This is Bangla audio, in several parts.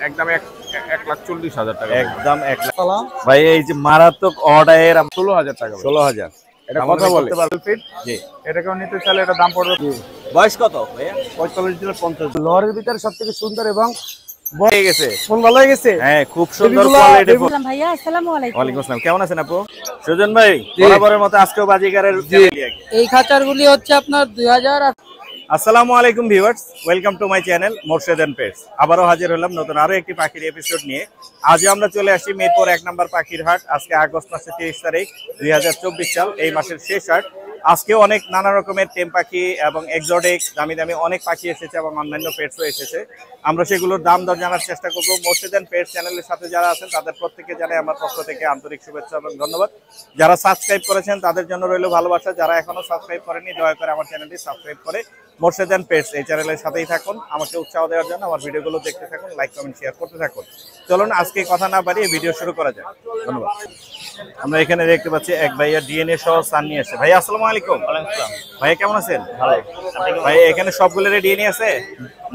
একদম 1,40,000 টাকা। একদম 1 লাখ। ভাই এই যে মারাত্মক অর্ডার 16,000 টাকা। 16,000। এটা কথা বলে ফিট। জি। এটাকেও নিতে চাইলে এটা দাম পড়বে। বয়স কত ভাইয়া? 45 দিলে 50। লরের ভিতরে সবথেকে সুন্দর এবং হয়ে গেছে। ফোন ভালো হয়ে গেছে। হ্যাঁ, খুব সুন্দর কোয়ালিটি। ভাইয়া আসসালামু আলাইকুম। ওয়ালাইকুম আসসালাম। কেমন আছেন আপু? সুজন ভাই, বরাবরের মতো আজকেও বাজিগারের এই খাঁচারগুলি হচ্ছে আপনার 2000। আসসালামু আলাইকুম viewers, welcome to my channel Morshed and pets. আবারও হাজির হলাম নতুন আরো একটি পাখির এপিসোড নিয়ে। আজ আমরা চলে আসি মিরপুর 1 নম্বর পাখির হাট। আজকে আগস্ট মাসের 30 তারিখ 2024 সাল, এই মাসের শেষ হাট। আজকে অনেক নানা রকমের টেম পাখি এবং এক্সোটিক দামি দামি অনেক পাখি এসেছে এবং অন্যান্য পেটসও এসেছে। আমরা সেগুলোর দাম দর জানার চেষ্টা করবো। মোরশেদ এন্ড পেটস চ্যানেলের সাথে যারা আছেন তাদের প্রত্যেককে জানাই আমার পক্ষ থেকে আন্তরিক শুভেচ্ছা এবং ধন্যবাদ। যারা সাবস্ক্রাইব করেছেন তাদের জন্য রইল ভালোবাসা। যারা এখনো সাবস্ক্রাইব করেনি দয়া করে আমার চ্যানেলটি সাবস্ক্রাইব করে মোরশেদ এন্ড পেটস এই চ্যানেলের সাথেই থাকুন। আমাকে উৎসাহ দেওয়ার জন্য আমার ভিডিওগুলো দেখতে থাকুন, লাইক কমেন্ট শেয়ার করতে থাকুন। চলুন আজকে কথা না বাড়িয়ে ভিডিও শুরু করা যাক। ধন্যবাদ। আমরা এখানে দেখতে পাচ্ছি এক ভাইয়া ডিএনএ সহ সান নিয়ে আসছে। ভাইয়া আসসালামু আলাইকুম। ভাইয়া কেমন আছেন? ভালো। ভাই এখানে সবগুলোর ডিএনএ আছে?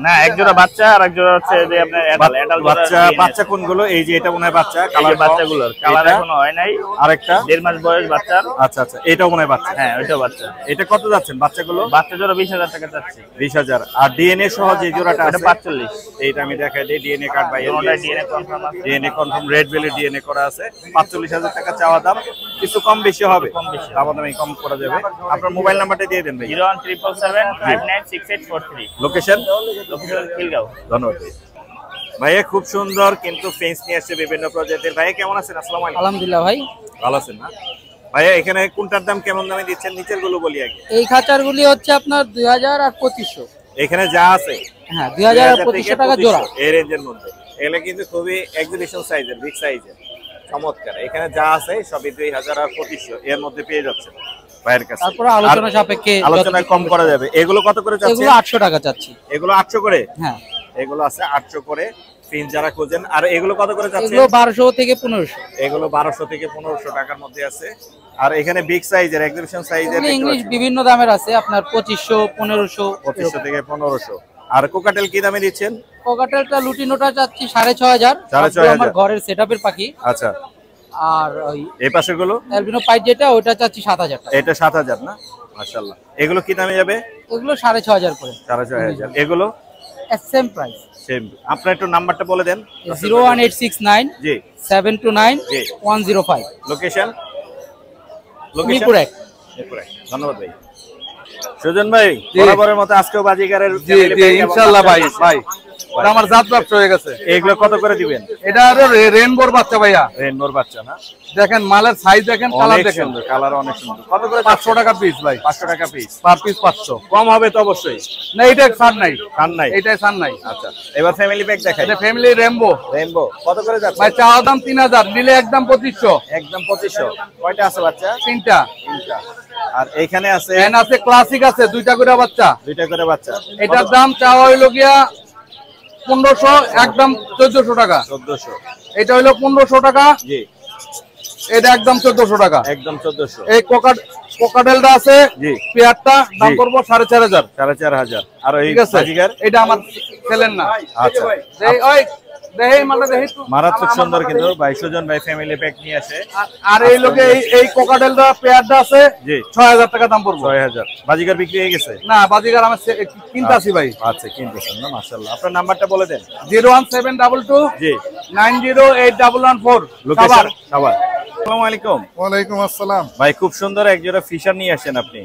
না, এক জোড়া বাচ্চা আর এক জোড়া হচ্ছে যে আপনার অ্যাডাল্ট বাচ্চা। বাচ্চা কোনগুলো? এই যে এটা মনে হয় বাচ্চা, কালার বাচ্চাগুলোর কালার এখনো হয় নাই। আরেকটা 1.5 মাস বয়স বাচ্চা। আচ্ছা আচ্ছা, এটাও মনে হয় বাচ্চা। হ্যাঁ, ওইটাও বাচ্চা। এটা কত যাচ্ছেন বাচ্চাগুলো? বাচ্চা জোড়া 20,000 টাকা চাচ্ছি। 20,000। আর ডিএনএ সহ যে জোড়াটা আছে 45। এইটা আমি দেখাই দিই। ডিএনএ কার্ড ভাই, ডিএনএ কনফার্ম আছে। DNA confirm red belly DNA করা আছে। 45,000 টাকা চাওয়া দাম, কিছু কম বেশি হবে। দামাদামি কম করা যাবে। আপনার মোবাইল নাম্বারটা দিয়ে দেন ভাই। 01777 লোকেশন খিলগাঁও। ধন্যবাদ ভাইয়া। খুব সুন্দর কিন্তু ফেন্স নিয়ে আসছে বিভিন্ন প্রজাতির। ভাইয়া কেমন আছেন? আসসালামু আলাইকুম। আলহামদুলিল্লাহ ভাই, ভালো আছেন না? ভাইয়া এখানে কোনটার দাম কেমন দামে দিচ্ছেন? নিচের গুলো বলি আগে। এই খাঁচারগুলি হচ্ছে আপনার 2000 আর 2500। এখানে যা আছে হ্যাঁ, 2000 আর 2500 টাকা জোড়া। এই রেঞ্জের মধ্যে এগুলো কিন্তু খুবই এক্সিবিশন সাইজের, বিগ সাইজের, চমৎকার। এখানে যা আছে সবই 2000 আর 2500 এর মধ্যে পেয়ে যাচ্ছে ভাইয়ের কাছে। তারপরে আলোচনা সাপেক্ষে আলোচনায় কম করা যাবে। এগুলো কত করে যাচ্ছে? এগুলো 800 টাকা চাচ্ছি। এগুলো 800 করে? হ্যাঁ, এগুলো আছে 800 করে ফিন যারা খোঁজেন। আর এগুলো কত করে যাচ্ছে? এগুলো 1200 থেকে 1500। এগুলো 1200 থেকে 1500 টাকার মধ্যে আছে। আর এখানে বিগ সাইজের এক্সিবিশন সাইজের ইংলিশ বিভিন্ন দামের আছে, আপনার 2500 1500 2500 থেকে 1500। আর কোকাটেল কি দামে দিচ্ছেন? কোকাটেলটা লুটিনোটা চাচ্ছি 6500। 6500 আমার ঘরের সেটআপের পাখি। আচ্ছা। আর ওই এই পাশের গুলো অ্যালবিনো পাইট যেটা ওটা চাচ্ছি 7000 টাকা। এটা 7000 না? মাশাআল্লাহ। এগুলো কি দামে যাবে? এগুলো 6500 করে। 6500। এগুলো সেম প্রাইস। সেম। আপনার একটু নাম্বারটা বলে দেন। 01869 জি 729 জি 105। লোকেশন মিরপুর 1। মিরপুর 1। ধন্যবাদ ভাই। সুজন ভাই, বরাবরের মতো আজকেও বাজিগারের ইনশাআল্লাহ ভাই। ওটা আমার জাত ব্যবসা হয়ে গেছে। এগুলো কত করে দিবেন? এটা হলো রেইনবোর বাচ্চা ভাইয়া। রেইনবোর বাচ্চা না? দেখেন মালের সাইজ দেখেন, কালার দেখেন। কালার অনেক সুন্দর। কত করে? 500 টাকা পিস ভাই। 500 টাকা পিস। Per piece 500। কম হবে তো অবশ্যই। না, এটা ছাড় নাই। ছাড় নাই? এটাই ছাড় নাই। আচ্ছা, এবার ফ্যামিলি প্যাক দেখাই। এটা ফ্যামিলি রেইনবো। রেইনবো কত করে যাচ্ছে ভাই? চাওয়া দাম 3000, নিলে একদম 2500। একদম 2500। কয়টা আছে বাচ্চা? 3টা। আর এইখানে আছে এন আছে, ক্লাসিক আছে, 2টা করে বাচ্চা। 2টা করে বাচ্চা। এটার দাম চাওয়া হইলো গিয়া 1500, একদম 1400 টাকা। 1400। এটা হইলো 1500 টাকা। জি। এটা একদম 1400 টাকা। একদম 1400। এই কোকাটেলটা আছে, জি, পেয়ারটা দাম করব 4500। 4500। আর এই বাজিগার এটা আমার ছেলের না। আচ্ছা। এই ওই দেই মানে দেই তো মারাত্মক সুন্দর কিন্তু ভাই সুজন ভাই ফ্যামিলি প্যাক নিয়ে আসে। আর এই লোকে এই কোকাটেলটা পেয়ারটা আছে, জি, 6000 টাকা দাম পড়বে। 6000। বাজিগার বিক্রি হয়ে গেছে? না, বাজিগার আমি কিনতাছি ভাই। আচ্ছা, কিনতেছেন না? মাশাআল্লাহ। আপনার নাম্বারটা বলে দেন। 01722 জি 908114। লোকেশন সাভার। আসসালামু আলাইকুম। ওয়ালাইকুম আসসালাম ভাই খুব সুন্দর এক জোড়া ফিশার নিয়ে আসেন আপনি।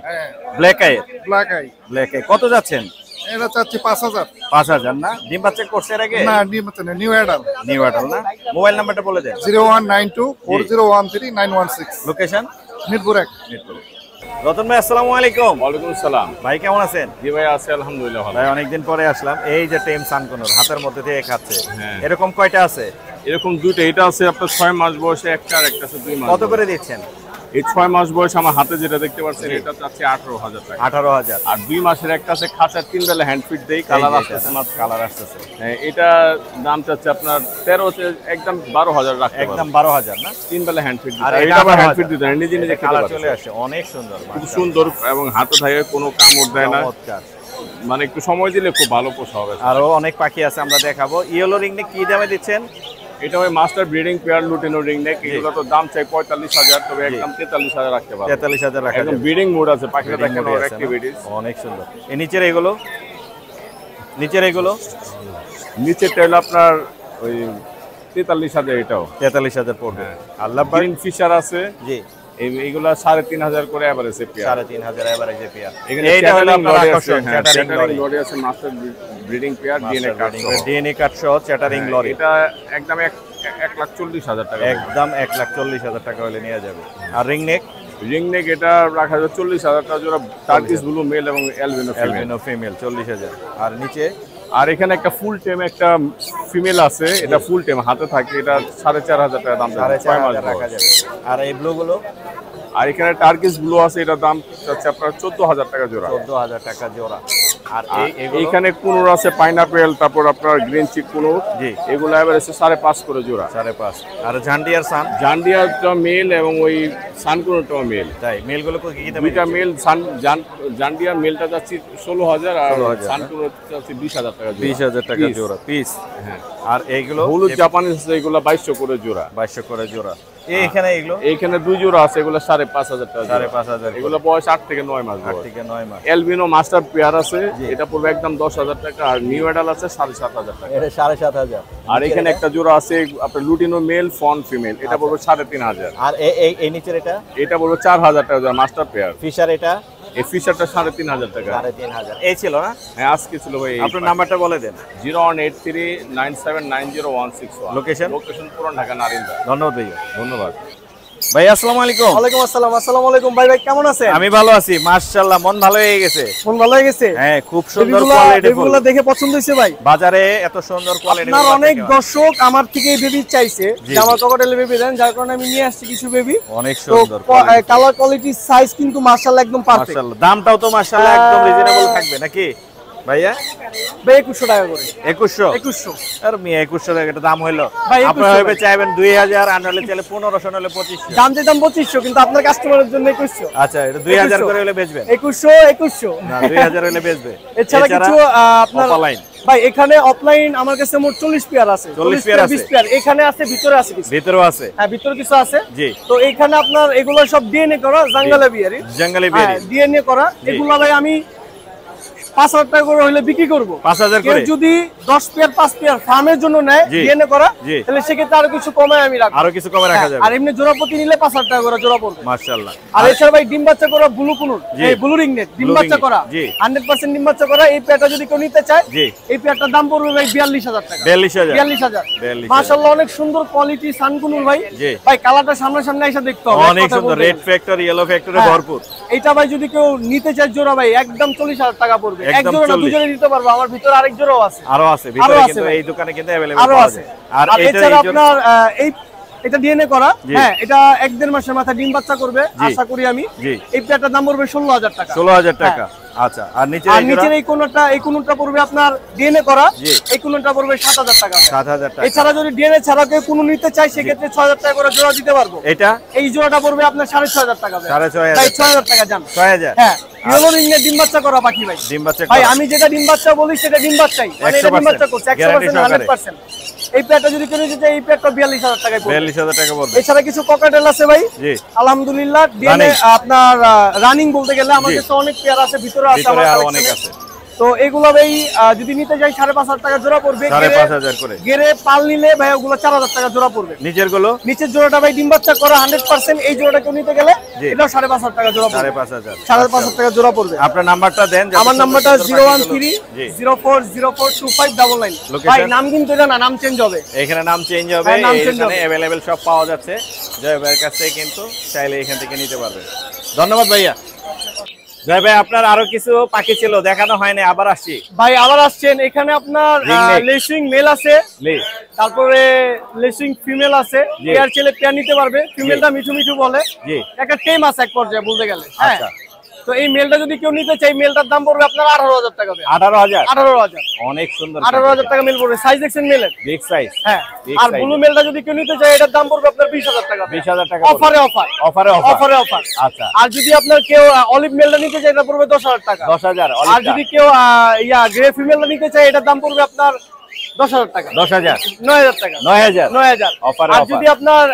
Black eye. Black eye. Black eye কত যাচ্ছেন? এটা চাচ্ছি 5000। 5000 না? ডিম বাচ্চা করছে এর আগে? না, ডিম বাচ্চা না, নিউ অ্যাডাল। নিউ অ্যাডাল না? মোবাইল নাম্বারটা বলে দেন। 01924013916। লোকেশন মিরপুর 1। মিরপুর। রতন ভাই আসসালামু আলাইকুম। ওয়ালাইকুম আসসালাম। ভাই কেমন আছেন? জি ভাই, আছে আলহামদুলিল্লাহ ভালো। ভাই অনেকদিন পরে আসলাম। এই যে টেম সানকোনর হাতের মধ্যে দিয়ে খাচ্ছে, হ্যাঁ। এরকম কয়টা আছে? এরকম দুটো। এটা আছে আপনার 6 মাস বয়সে একটা, আর একটা আছে 2 মাস। কত করে দিচ্ছেন? এই 6 মাস বয়স আমার হাতে যেটা দেখতে পাচ্ছেন এটা চাচ্ছে 18000 টাকা। 18000। আর 2 মাসের একটা আছে খাঁচার 3 বেলা হ্যান্ড ফিট দেই, কালার আসতেছে না। কালার আসতেছে। এটা দাম চাচ্ছে আপনার 13 একদম 12000 রাখতে একদম 12000 না? 3 বেলা হ্যান্ড ফিট। আর এটা আবার হ্যান্ড ফিট দিতে নিজে নিজে কালার চলে আসে, অনেক সুন্দর, খুব সুন্দর এবং হাতে থাকে কোনো কামড় দেয় না। চমৎকার। মানে একটু সময় দিলে খুব ভালো পোষা হবে। আরো অনেক পাখি আছে আমরা দেখাবো। ইয়েলো রিংনেক কি দামে দিচ্ছেন? এটা ওই master breeding pair lutino ringneck, এগুলো তো দাম চাই 45,000, তবে একদম 43,000 রাখতে পারবো। 43,000 রাখা একদম যাবে। ব্রিডিং মোড আছে, পাখিটা Breeding দেখেন mode ওর আছে না? অ্যাক্টিভিটিস। অনেক সুন্দর। এই নিচের এগুলো, নিচের এগুলো নিচেরটা হলো আপনার ওই 43,000, এটাও 43,000 পড়বে। আল্লাহ গ্রিন ফিশার আছে, জি এইগুলা 3,500 করে এভারেজে পেয়ার। 3,500 এভারেজে পেয়ার। এখানে এইটা হলো আপনার লরি আছে, আকর্ষণ, হ্যাঁ, চ্যাটারিং চ্যাটারিং লরি। লরি আছে, master breeding pair, DNA card সহ। ডিএনএ কার্ড সহ চ্যাটারিং লরি। এটা একদম 1,40,000 টাকা। একদম 1,40,000 টাকা হলে নিয়ে যাবে। আর রিংনেক? রিংনেক এটা রাখা যাবে 40,000 টাকা জোড়া, টার্কিশ ব্লু মেল এবং অ্যালবিনো ফিমেল। Albino female 40,000। আর নিচে আর এখানে একটা ফুল টেম একটা ফিমেল আছে, এটা ফুল টেম হাতে থাকে, এটা 4,500 টাকা দাম, 4,500 রাখা যাবে। আর এই ব্লু গুলো? আর এখানে টার্কিশ ব্লু আছে, এটা দাম হচ্ছে আপনার 14,000 টাকা জোড়া। 14,000 টাকা জোড়া। আর এইখানে কুনুর আছে, পাইনাপেল, তারপর আপনার গ্রিন চিক কুনুর, জি এগুলো এভারেজে 5.5 করে জোড়া। 5.5। আর ঝান্ডিয়ার সান? জান্ডিয়াটা মেল এবং ওই সানকুনুরটাও মেল। তাই মেলগুলো কি কি দামে? দুইটা মেল, জান্ডিয়া মেলটা যাচ্ছে 16,000 আর 16,000 সানকুনুর যাচ্ছে 20,000 টাকা জোড়া। 20,000 টাকা জোড়া পিস। হ্যাঁ। আর এইগুলো হলুদ জাপানিজ আছে, এগুলো 2200 করে জোড়া। 2200 করে জোড়া। এখানে এগুলো এইখানে 2 জোড়া আছে, এগুলো 5,500 টাকা জোড়া। 5,500। এগুলো বয়স 8 থেকে 9 মাস 8 বয়স। থেকে 9 মাস। অ্যালবিনো মাস্টার পেয়ার আছে, এটা পড়বে একদম 10,000 টাকা। আর নিউ অ্যাডাল আছে 7,500 টাকা। এটা 7,500। আর এখানে একটা জোড়া আছে আপনার লুটিনো মেল ফন ফিমেল, এটা পড়বে 3,500। আর এই নিচের এটা? এটা পড়বে 4,000 টাকা জোড়া মাস্টার পেয়ার। ফিশার এটা? এই ফিশারটা 3,500 টাকা। 3,500। এই ছিল না? হ্যাঁ, আজকে ছিল ভাই। আপনার নাম্বারটা বলে দেন। 0183979061। লোকেশন? লোকেশন পুরান ঢাকা, নারিন্দা। ধন্যবাদ ভাইয়া। ধন্যবাদ ভাই আসসালামু আলাইকুম। ওয়ালাইকুম আসসালাম। আসসালামু আলাইকুম ভাই, ভাই কেমন আছেন? আমি ভালো আছি মাশাআল্লাহ, মন ভালো হয়ে গেছে। ফোন ভালো হয়ে গেছে? হ্যাঁ, খুব সুন্দর বেবিগুলা কোয়ালিটি। বেবিগুলা দেখে পছন্দ হইছে ভাই। বাজারে এত সুন্দর কোয়ালিটি আপনার অনেক দর্শক আমার থেকে এই বেবি চাইছে, যে আমার ককটেল বেবি দেন, যার কারণে আমি নিয়ে আসছি কিছু বেবি। অনেক তো সুন্দর কালার কোয়ালিটি সাইজ কিন্তু মাশাআল্লাহ একদম পারফেক্ট। মাশাআল্লাহ। দামটাও তো মাশাআল্লাহ একদম রিজনেবল থাকবে নাকি ভাইয়া? ভাই 2100 টাকা করে। 2100? আর মিয়া 2100 টাকা এটা দাম হইলো? ভাই, 2100 আপনারা হইবে চাইবেন 2000, আর নাহলে চাইলে 1500, নাহলে 2500। দাম যেতাম 2500, কিন্তু আপনার কাস্টমারের জন্য 2100। আচ্ছা, এটা 2000 করে হলে বেচবেন? 2100 না, 2000 হলে বেচবে। এছাড়া কিছু আপনার অফলাইন? ভাই এখানে অফলাইন আমার কাছে মোট 40 পেয়ার আছে। 40 পেয়ার আছে? 20 পেয়ার এখানে আছে, ভিতরে আছে কিছু। ভিতরেও আছে? হ্যাঁ, ভিতরে কিছু আছে। জি। তো এখানে আপনার এগুলো সব ডিএনএ করা, জাঙ্গালা বিয়ারি। জঙ্গলি বেরি ডিএনএ করা। এগুলো ভাই আমি 5,000 টাকা করে হইলে বিক্রি করবো। 5,000 কেউ করে? যদি 10 পেয়ার 5 পেয়ার ফার্মের জন্য নেয় জি। ডিএনএ করা, জি। তাহলে সেক্ষেত্রে আরো কিছু কমায় আমি রাখবো। আরো কিছু কমে রাখা যাবে? আর এমনি জোড়া প্রতি নিলে 5,000 টাকা করে জোড়া পড়বে। মাশাআল্লাহ। আর এছাড়া ভাই ডিম বাচ্চা করা ব্লু কুনুর, জি। এই ব্লু রিংনেট ডিম Blue বাচ্চা ringnet, করা, জি। 100% ডিম বাচ্চা করা। এই পেয়ারটা যদি কেউ নিতে চায়, জি। এই পেয়ারটার দাম পড়বে ভাই 42,000 টাকা। 42,000? 42,000। 42,000। মাশাআল্লাহ, অনেক সুন্দর কোয়ালিটি সানকুনুর ভাই। জি। ভাই কালারটা সামনে এসে দেখতে হবে। অনেক কথা সুন্দর, বলতে রেড গেলে। ফ্যাক্টর, ইয়েলো ফ্যাক্টরে হ্যাঁ। ভরপুর। এইটা ভাই যদি কেউ নিতে চায় জোড়া ভাই একদম 40,000 টাকা পড়বে। এক একদম জোড়া না 40? দুজনে নিতে পারবো, আমার ভিতরে আরেক জোড়াও আছে। আরো আছে আরো ভিতরে, আছে কিন্তু ভাই। এই দোকানে কিন্তু अवेलेबल আরো পাওয়া আছে। যায়। আর এছাড়া আপনার এই এটা ডিএনএ করা, জি। হ্যাঁ, এটা 1-1.5 মাসের মাথায় ডিম বাচ্চা করবে জি। আশা করি আমি। জি। এই পেয়ারটার দাম পড়বে 16,000 টাকা। 16,000 টাকা। আচ্ছা, আর নিচে আর নিচের এই কোনটা পড়বে আপনার ডিএনএ করা, জি। এই কোনটা পড়বে 7,000 টাকা। 7,000 টাকা। এছাড়া যদি ডিএনএ ছাড়া কেউ কোনো নিতে চায়, সেক্ষেত্রে 6,000 টাকা করে জোড়া দিতে পারবো। এটা এই জোড়াটা পড়বে আপনার 6,500 টাকা। 6,500 ভাই 6,000 টাকা জান। 6,000? হ্যাঁ, ইয়েলো রিংনেট ডিম বাচ্চা করা পাখি ভাই। ডিম বাচ্চা ভাই করা? আমি যেটা ডিম বাচ্চা বলি সেটা ডিম বাচ্চাই, মানে এটা ডিম 100% বাচ্চা করছে 100%, 100%। এই পেয়ারটা যদি কেউ নিতে চায়, এই পেয়ারটা 42,000 টাকায় পড়বে। 42,000 টাকা পড়বে। এছাড়া কিছু ককাটেল আছে ভাই, জি। আলহামদুলিল্লাহ ডিএনএ আপনার রানিং বলতে গেলে আমার জি। কাছে অনেক পেয়ার আছে, ভিতরে আছে ভিতরে আমার আরো collection অনেক এ। আছে। তো এগুলো ভাই যদি নিতে যাই 5,500 টাকা জোড়া পড়বে। 5,500 করে। গেরে পাল নিলে ভাই ওগুলো 4,000 টাকা জোড়া পড়বে। নিচের গুলো? নিচের জোড়াটা ভাই ডিম বাচ্চা করা 100%, এই জোড়াটা কেউ নিতে গেলে জি। এটাও 5,500 টাকা জোড়া পড়বে। 5,500। 5,500 টাকা জোড়া পড়বে। আপনার নাম্বারটা দেন। আমার নাম্বারটা জি। 01304042599। Location? ভাই নাম কিন্তু এটা না, নাম চেঞ্জ হবে। এখানে নাম চেঞ্জ হবে, হ্যাঁ, নাম change এখানে হবে। अवेलेबल সব পাওয়া যাচ্ছে জয় ভাইয়ের কাছ থেকে, কিন্তু চাইলে এখান থেকে নিতে পারবে। ধন্যবাদ ভাইয়া। জয় ভাই, আপনার আরো কিছু পাখি ছিল দেখানো হয়নি, আবার আসছি। ভাই আবার আসছেন, এখানে আপনার Ringneck। লেসিং মেল আছে, লি। তারপরে লেসিং ফিমেল আছে। জি। পেয়ার ছেলে পেয়ার নিতে পারবে, ফিমেলটা মিঠু মিঠু বলে। জি। একটা টেম আছে এক পর্যায়ে বলতে গেলে। হ্যাঁ, আচ্ছা। তো এই মেলটা যদি কেউ নিতে চাই, মেলটার দাম পড়বে আপনার 18,000 টাকা। 18,000? 18,000, অনেক সুন্দর, 18,000 টাকা মেল পড়বে। সাইজ দেখছেন মেলের? Big size. হ্যাঁ, আর ব্লু মেলটা যদি কেউ নিতে চাই, এটার দাম পড়বে আপনার 20,000 টাকা। 20,000 টাকা অফারে অফার। আচ্ছা, আর যদি আপনার কেউ অলিভ মেলটা নিতে চাই, এটা পড়বে 10,000 টাকা। 10,000। আর যদি কেউ গ্রে ফিমেলটা নিতে চাই, এটার দাম পড়বে আপনার 10,000 টাকা। 10,000? 9,000 টাকা। 9,000 অফারে। আর যদি আপনার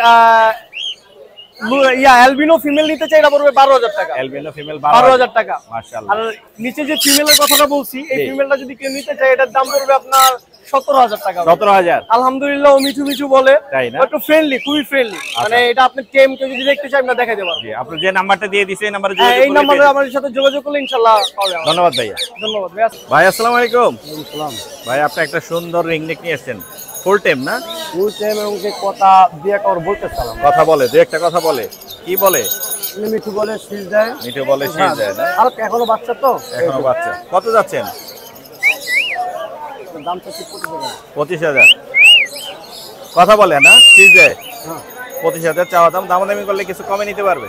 অ্যালবিনো ফিমেল নিতে চাই, এটা পড়বে 12,000 টাকা। অ্যালবিনো ফিমেল 12,000 টাকা। মাশাআল্লাহ। আর নিচে যে ফিমেলের কথাটা বলছি, এই ফিমেলটা যদি কেউ নিতে চায়, এটার দাম পড়বে আপনার 17,000 টাকা। 17,000? আলহামদুলিল্লাহ, ও মিঠু মিঠু বলে, তাই না? একটু ফ্রেন্ডলি, খুবই ফ্রেন্ডলি। মানে এটা আপনি টেম কেউ যদি দেখতে চাই, আমরা দেখাই দেব। জি, আপনি যে নাম্বারটা দিয়ে দিয়েছেন, এই নাম্বারে এই নাম্বারে আমাদের সাথে যোগাযোগ করলে ইনশাআল্লাহ পাবে। ধন্যবাদ ভাইয়া। ধন্যবাদ ভাইয়া। ভাই আসসালামু আলাইকুম। ভাই আপনি একটা সুন্দর রিং নেক নিয়ে এসেছেন, ফুল টাইম না? ফুল টাইম, এবং কথা দিয়ে কার বলতে চালাম, কথা বলে, দুই একটা কথা বলে। কি বলে? মিঠু বলে, শীষ দেয়। মিঠু বলে, শীষ দেয় না? আর এখনো বাচ্চা তো, এখনো বাচ্চা। কত যাচ্ছেন? দামটা কি 25,000। কথা বলে না, শীষ দেয়? 25,000 চাওয়া দাম। দামাদামি করলে কিছু কমে নিতে পারবে।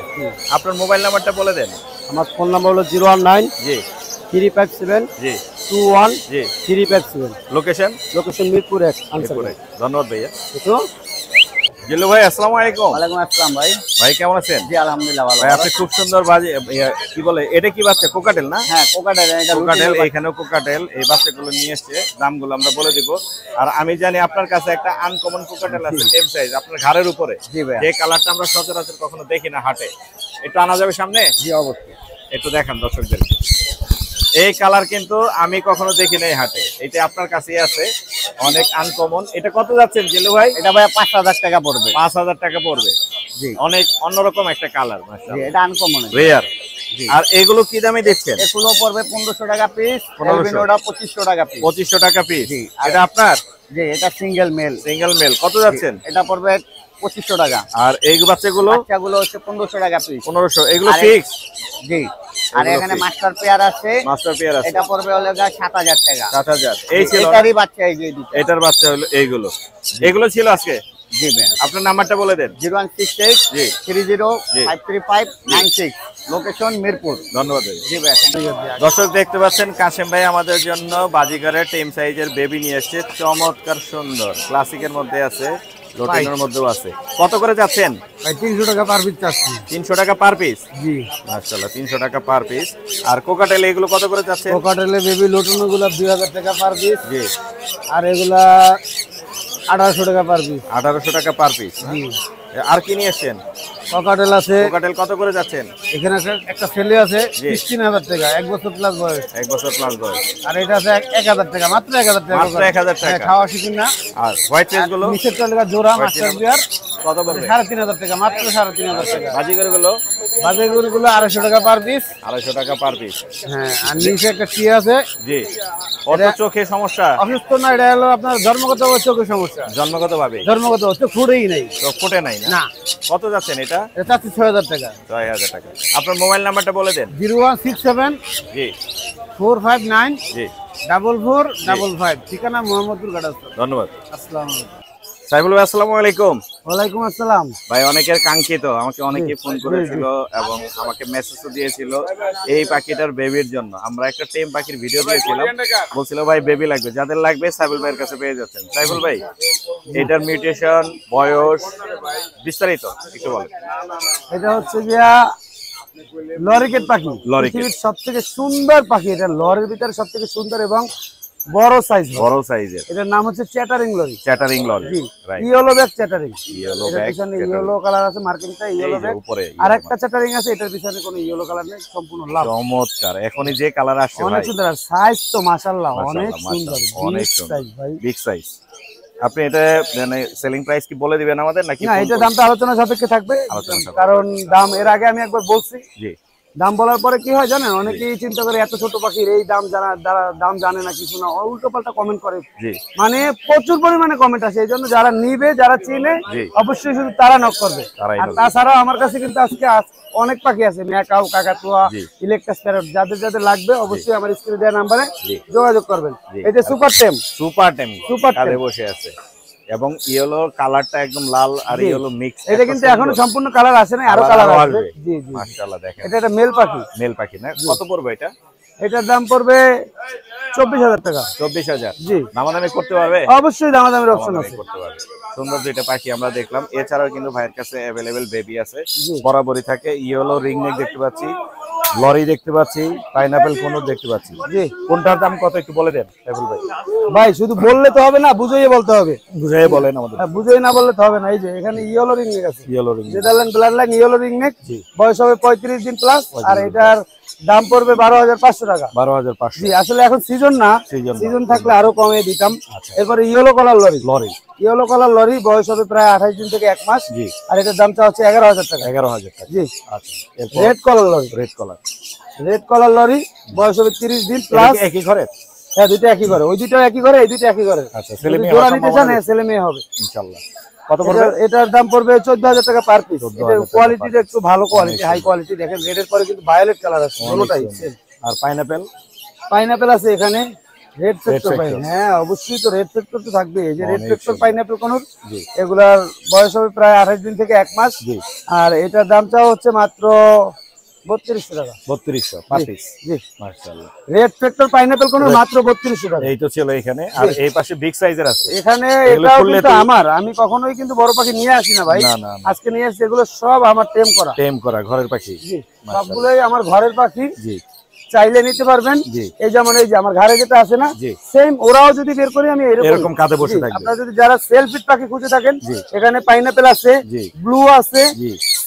আপনার মোবাইল নাম্বারটা বলে দেন। আমার ফোন নাম্বার হলো 019 জি 357 জি 21 জি 357। লোকেশন? Location Mirpur 1 answer. ধন্যবাদ ভাইয়া। তো জিল্লু ভাই আসসালামু আলাইকুম। ওয়ালাইকুম আসসালাম ভাই। ভাই কেমন আছেন? জি আলহামদুলিল্লাহ ভালো। ভাই আপনি খুব সুন্দর বাজে, কি বলে এটা, কি বাচ্চা? কোকাটেল না? হ্যাঁ, কোকাটেল। এটা কোকাটেল, এখানেও কোকাটেল। এই বাচ্চাগুলো নিয়ে এসেছে, দামগুলো আমরা বলে দিব। আর আমি জানি আপনার কাছে একটা আনকমন কোকাটেল আছে, সেম সাইজ, আপনার ঘাড়ের উপরে, যে কালারটা আমরা সচরাচর কখনো দেখি না হাটে। একটু আনা যাবে সামনে? জি অবশ্যই। একটু দেখান দর্শকদের। এই কালার কিন্তু আমি কখনো দেখি নাই হাটে, এটা আপনার কাছেই আছে, অনেক আনকমন। এটা কত যাচ্ছেন জিল্লু ভাই? এটা ভাই 5,000 টাকা পড়বে। 5,000 টাকা পড়বে। জি, অনেক অন্যরকম একটা কালার, মাশাআল্লাহ, এটা আনকমন, রেয়ার। আর এগুলো কি দামে দিচ্ছেন? এগুলো পড়বে 1500 টাকা পিস। 1500। ওটা 2500 টাকা পিস। 2500 টাকা পিস। জি। এটা আপনার? জি, এটা সিঙ্গেল মেল। Single male. কত যাচ্ছেন? এটা পড়বে 2500 টাকা। আর এই বাচ্চাগুলো? বাচ্চাগুলো হচ্ছে 1500 টাকা পিস। 1500। এগুলো আর ফিক্স? জি। আর এখানে মাস্টার পেয়ার আছে। মাস্টার পেয়ার আছে। এটা পড়বে হলো 7,000 টাকা। 7,000। এই ছিল? এটারই বাচ্চা এই যে দিতে। এটার বাচ্চা হলো এইগুলো। এগুলো ছিল আজকে? জি ভাই। আপনার নাম্বারটা বলে দেন। 0168 জি 30 53596। লোকেশন মিরপুর। ধন্যবাদ। জি ভাই। দর্শক দেখতে পাচ্ছেন, কাশেম ভাই আমাদের জন্য বাজিগারের টেম সাইজের বেবি নিয়ে এসেছে, চমৎকার সুন্দর, ক্লাসিকের মধ্যে আছে, রোটিনের মধ্যেও আছে। কত করে যাচ্ছেন? ভাই 300 টাকা পার পিস চাচ্ছি। 300 টাকা পার পিস? জি মাশাআল্লাহ, 300 টাকা পার পিস। আর কোকাটেল এগুলো কত করে যাচ্ছেন? কোকাটেলে বেবি লোটনগুলো 2000 টাকা পার পিস। জি। আর এগুলা 1800 টাকা পার পিস। 1800 টাকা পার পিস। জি। আর কি নিয়ে এসেছেন? কোকাটেল আছে। কোকাটেল কত করে যাচ্ছেন? এখানে একটা ছেলে আছে, জি। 13000 টাকা, 1 বছর প্লাস বয়স। 1 বছর প্লাস বয়স। আর এটা আছে 1000 টাকা, মাত্র 1000 টাকা। মাত্র 1000 টাকা। হ্যাঁ, খাওয়া শিখুন না। আর হোয়াইট ফেস গুলো? নিচের টাকা জোড়া White মাস্টার face বিয়ার কত পড়বে? 3500 টাকা, মাত্র 3500 টাকা। বাজিগার গুলো? বাজেগুলো 250 টাকা পার পিস। 250 টাকা পার পিস। হ্যাঁ, আর নিচে একটা টি আছে। জি। কত চোখে সমস্যা? অসুস্থ না, এটা হলো আপনার জন্মগত চোখের সমস্যা। জন্মগত ভাবে? জন্মগত হচ্ছে, ফুটেই নাই। চোখ ফুটে নাই না? না। কত যাচ্ছেন এটা? এটা চাচ্ছি 6000 টাকা। 6000 টাকা। আপনার মোবাইল নাম্বারটা বলে দেন। 0167 জি 459 জি 4455। ঠিকানা মোহাম্মদপুর গাড়াস্ত। ধন্যবাদ। আসসালামু আলাইকুম। সাইফুল ভাই আসসালামু আলাইকুম। ওয়ালাইকুম আসসালাম। ভাই অনেকের কাঙ্ক্ষিত, আমাকে অনেকে ফোন করেছিল এবং আমাকে মেসেজও দিয়েছিল এই পাখিটার বেবির জন্য। আমরা একটা টেম পাখির ভিডিও দিয়েছিলাম, বলছিল ভাই বেবি লাগবে, যাদের লাগবে সাইফুল ভাইয়ের কাছে পেয়ে যাচ্ছেন। সাইফুল ভাই, এটার মিউটেশন, বয়স, বিস্তারিত একটু বলেন। এটা হচ্ছে গিয়া লরিকেট পাখি, লরিকেট। পৃথিবীর সবথেকে সুন্দর পাখি। এটা লরির ভিতরে সবথেকে সুন্দর এবং বড় সাইজ। বড় সাইজের। এটার নাম হচ্ছে চ্যাটারিং লরি। Chattering lory. জি, right. Yellow back chattering. Yellow এটার ব্যাক পিছনে ইয়েলো কালার আছে, মার্কিংটা ইয়েলো ব্যাক। উপরে আর একটা চ্যাটারিং আছে, এটার পিছনে কোনো ইয়েলো কালার নেই, সম্পূর্ণ লাল। চমৎকার, এখনই যে কালার আসছে অনেক ভাই, সুন্দর। আর সাইজ তো মাশাআল্লাহ অনেক মাশাআল্লাহ, সুন্দর, অনেক বিগ সুন্দর, সাইজ ভাই। Big size. আপনি এটা মানে সেলিং প্রাইস কি বলে দিবেন আমাদের নাকি? না, এটা দামটা আলোচনা সাপেক্ষে থাকবে, আলোচনা সাপেক্ষে। কারণ দাম এর আগে আমি একবার বলছি। জি। দাম বলার পরে কি হয় জানেন, অনেকেই চিন্তা করে এত ছোট পাখির এই দাম, যারা দাম জানে না, কিছু না, উল্টো পাল্টা কমেন্ট করে। জি। মানে প্রচুর পরিমাণে কমেন্ট আসে, এই জন্য যারা নিবে, যারা চিনে, জি। অবশ্যই শুধু তারা নক করবে। তারাই আর নক করবে। তাছাড়াও আমার কাছে কিন্তু আজকে অনেক পাখি আছে, ম্যাকাও, কাকাতুয়া, জি। ইলেকট্রাস প্যারট, যাদের লাগবে অবশ্যই আমার স্ক্রিনে দেওয়া নাম্বারে জি। যোগাযোগ করবেন। জি। এই যে সুপার টেম, সুপার টেম সুপার কাঁধে টেম। বসে আছে। এবং ইয়েলো কালারটা একদম লাল আর ইয়েলো মিক্স। এটা কিন্তু এখনো সম্পূর্ণ কালার আসে না, আরো কালার আসবে। জি জি মাশাআল্লাহ দেখেন এটা একটা মেল পাখি। মেল পাখি না? কত পড়বে এটা? এটার দাম পড়বে 24,000 টাকা। 24,000? জি। দামাদামি করতে পারবে? অবশ্যই দামাদামির অপশন আছে। করতে পারবে। সুন্দর দুইটা পাখি আমরা দেখলাম। এছাড়াও কিন্তু ভাইয়ের কাছে अवेलेबल বেবি আছে, বরাবরই থাকে। ইয়েলো রিংনেক দেখতে পাচ্ছি, লরি দেখতে পাচ্ছি, পাইনাপেল কোনও দেখতে পাচ্ছি। জি। কোনটার দাম কত একটু বলে দেন টেবিল ভাই। ভাই শুধু বললে তো হবে না, বুঝিয়ে বলতে হবে। বুঝাই বলেন আমাদের। বুঝিয়ে না বললে তো হবে না। এই যে এখানে ইয়েলো রিং নেক আছে, yellow ring, Netherland blood line yellow ring neck, বয়স হবে 35 দিন প্লাস, আর এটার দাম পড়বে 12,500 টাকা। 12,500। জি, আসলে এখন সিজন না, সিজন থাকলে আরো কমে দিতাম। এরপরে yellow colour lorry, yellow colour lorry, বয়স হবে প্রায় 28 দিন থেকে 1 মাস। জি। আর এটার দামটা হচ্ছে 11,000 টাকা। 11,000 টাকা। জি। আচ্ছা। Red colour lorry, red colour lorry, বয়স হবে 30 দিন প্লাস। একই ঘরে? হ্যাঁ, দুইটা একই ঘরে। ওই দুইটা একই ঘরে, এই দুইটা একই ঘরে। আচ্ছা, ছেলে মেয়ে জোড়া নিতে চান? ছেলে মেয়ে হবে ইনশাআল্লাহ। কত পড়বে? এটার দাম পড়বে 14,000 টাকা পার পিস। এটার কোয়ালিটিটা একটু ভালো কোয়ালিটি, হাই কোয়ালিটি। দেখেন রেডের পরে কিন্তু ভায়োলেট কালার আছে, দুটোটাই। আর পাইনাপেল? পাইনাপেল আছে এখানে, রেড ফ্যাক্টর পাইন। হ্যাঁ, অবশ্যই তো রেড ফ্যাক্টর তো থাকবে। এই যে রেড ফ্যাক্টর পাইনাপেল কোন, এগুলার বয়স হবে প্রায় 28 দিন থেকে 1 মাস। আর এটার দামটা হচ্ছে মাত্র 3200 টাকা। 3200 পার পিস? জি মাশাআল্লাহ। রেড ফ্যাক্টর পাইনাপল কোন মাত্র 3200 টাকা। এই তো ছিল এখানে। আর এই পাশে বিগ সাইজের আছে এখানে। এটাও কিন্তু আমার, আমি কখনোই কিন্তু বড় পাখি নিয়ে আসি না ভাই। আজকে নিয়ে আসছি, এগুলো সব আমার টেম করা ঘরের পাখি। জি, সবগুলোই আমার ঘরের পাখি। জি, চাইলে নিতে পারবেন। এই যেমন এই যে আমার ঘরে যেটা আছে না, সেম ওরাও যদি বের করি আমি এরকম কাঁধে বসে থাকি। আপনারা যদি যারা সেলফিট পাখি খুঁজে থাকেন, এখানে পাইনাপল আছে, ব্লু আছে,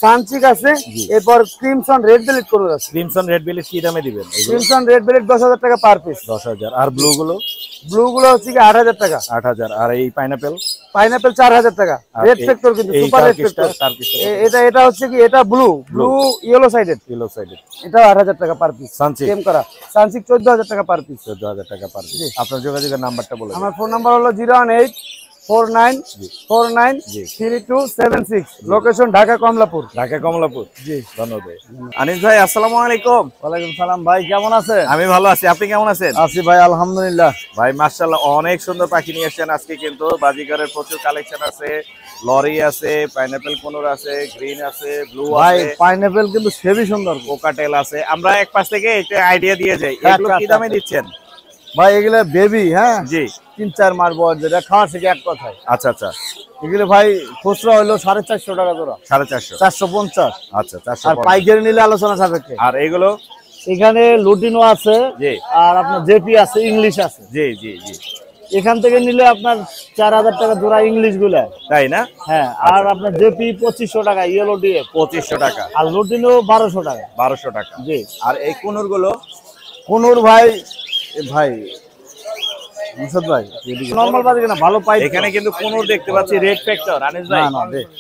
সানচিক আছে, এরপর ক্রিমসন রেড বেলেট কোন আছে। ক্রিমসন রেড বেলেট কি দামে দিবেন? ক্রিমসন রেড বেলেট 10,000 টাকা পার পিস। 10,000। আর ব্লু গুলো? ব্লু গুলো হচ্ছে কি 8,000 টাকা। 8,000। আর এই পাইনাপল? পাইনাপল 4,000 টাকা। রেড ফ্যাক্টর কিন্তু সুপার রেড ফ্যাক্টর। এটা হচ্ছে কি, এটা ব্লু ইয়েলো সাইডেড। এটা 8,000 টাকা পার পিস। সেম করা সানচিক 14,000 টাকা পার পিস। 14,000 টাকা পার পিস। আপনার যোগাযোগের নাম্বারটা বলুন। আমার ফোন নাম্বার হলো 01849493276। লোকেশন ঢাকা কমলাপুর। ঢাকা কমলাপুর। জি, ধন্যবাদ। আনিস ভাই, আসসালামু আলাইকুম। ওয়ালাইকুম সালাম ভাই, কেমন আছেন? আমি ভালো আছি, আপনি কেমন আছেন? আছি ভাই, আলহামদুলিল্লাহ। ভাই মাশাআল্লাহ, অনেক সুন্দর পাখি নিয়ে এসেছেন আজকে। কিন্তু বাজিকারের প্রচুর কালেকশন আছে, লরি আছে, পাইনাপেল কোনর আছে, গ্রিন আছে, ব্লু আছে। ভাই পাইনাপেল কিন্তু হেভি সুন্দর, কোকাটেল আছে। আমরা এক পাশ থেকে একটা আইডিয়া দিয়ে যাই, এগুলো কি দামে দিচ্ছেন? ভাই এগুলা বেবি, হ্যাঁ জি, 3-4 মাস বয়স, যেটা খাওয়া থেকে এক কথায়। আচ্ছা আচ্ছা। এগুলো ভাই খুচরা হলো 450 টাকা জোড়া। 450? 450। আচ্ছা, 450। আর পাইকারি নিলে আলোচনা সাপেক্ষে। আর এগুলো? এখানে লুটিনো আছে, জি, আর আপনার জেপি আছে, ইংলিশ আছে। জি জি জি। এখান থেকে নিলে আপনার 4,000 টাকা জোড়া ইংলিশ গুলা, তাই না? হ্যাঁ। আর আপনার জেপি 2500 টাকা, ইয়েলো ডিএফ 2500 টাকা, আর লুটিনো 1200 টাকা। 1200 টাকা। জি। আর এই কোনর গুলো? কোনর ভাই, ভাই মুসাদ ভাই নরমাল বাজে না, ভালো পাই। এখানে কিন্তু কোনর দেখতে পাচ্ছি রেড ফ্যাক্টর। আনিস ভাই,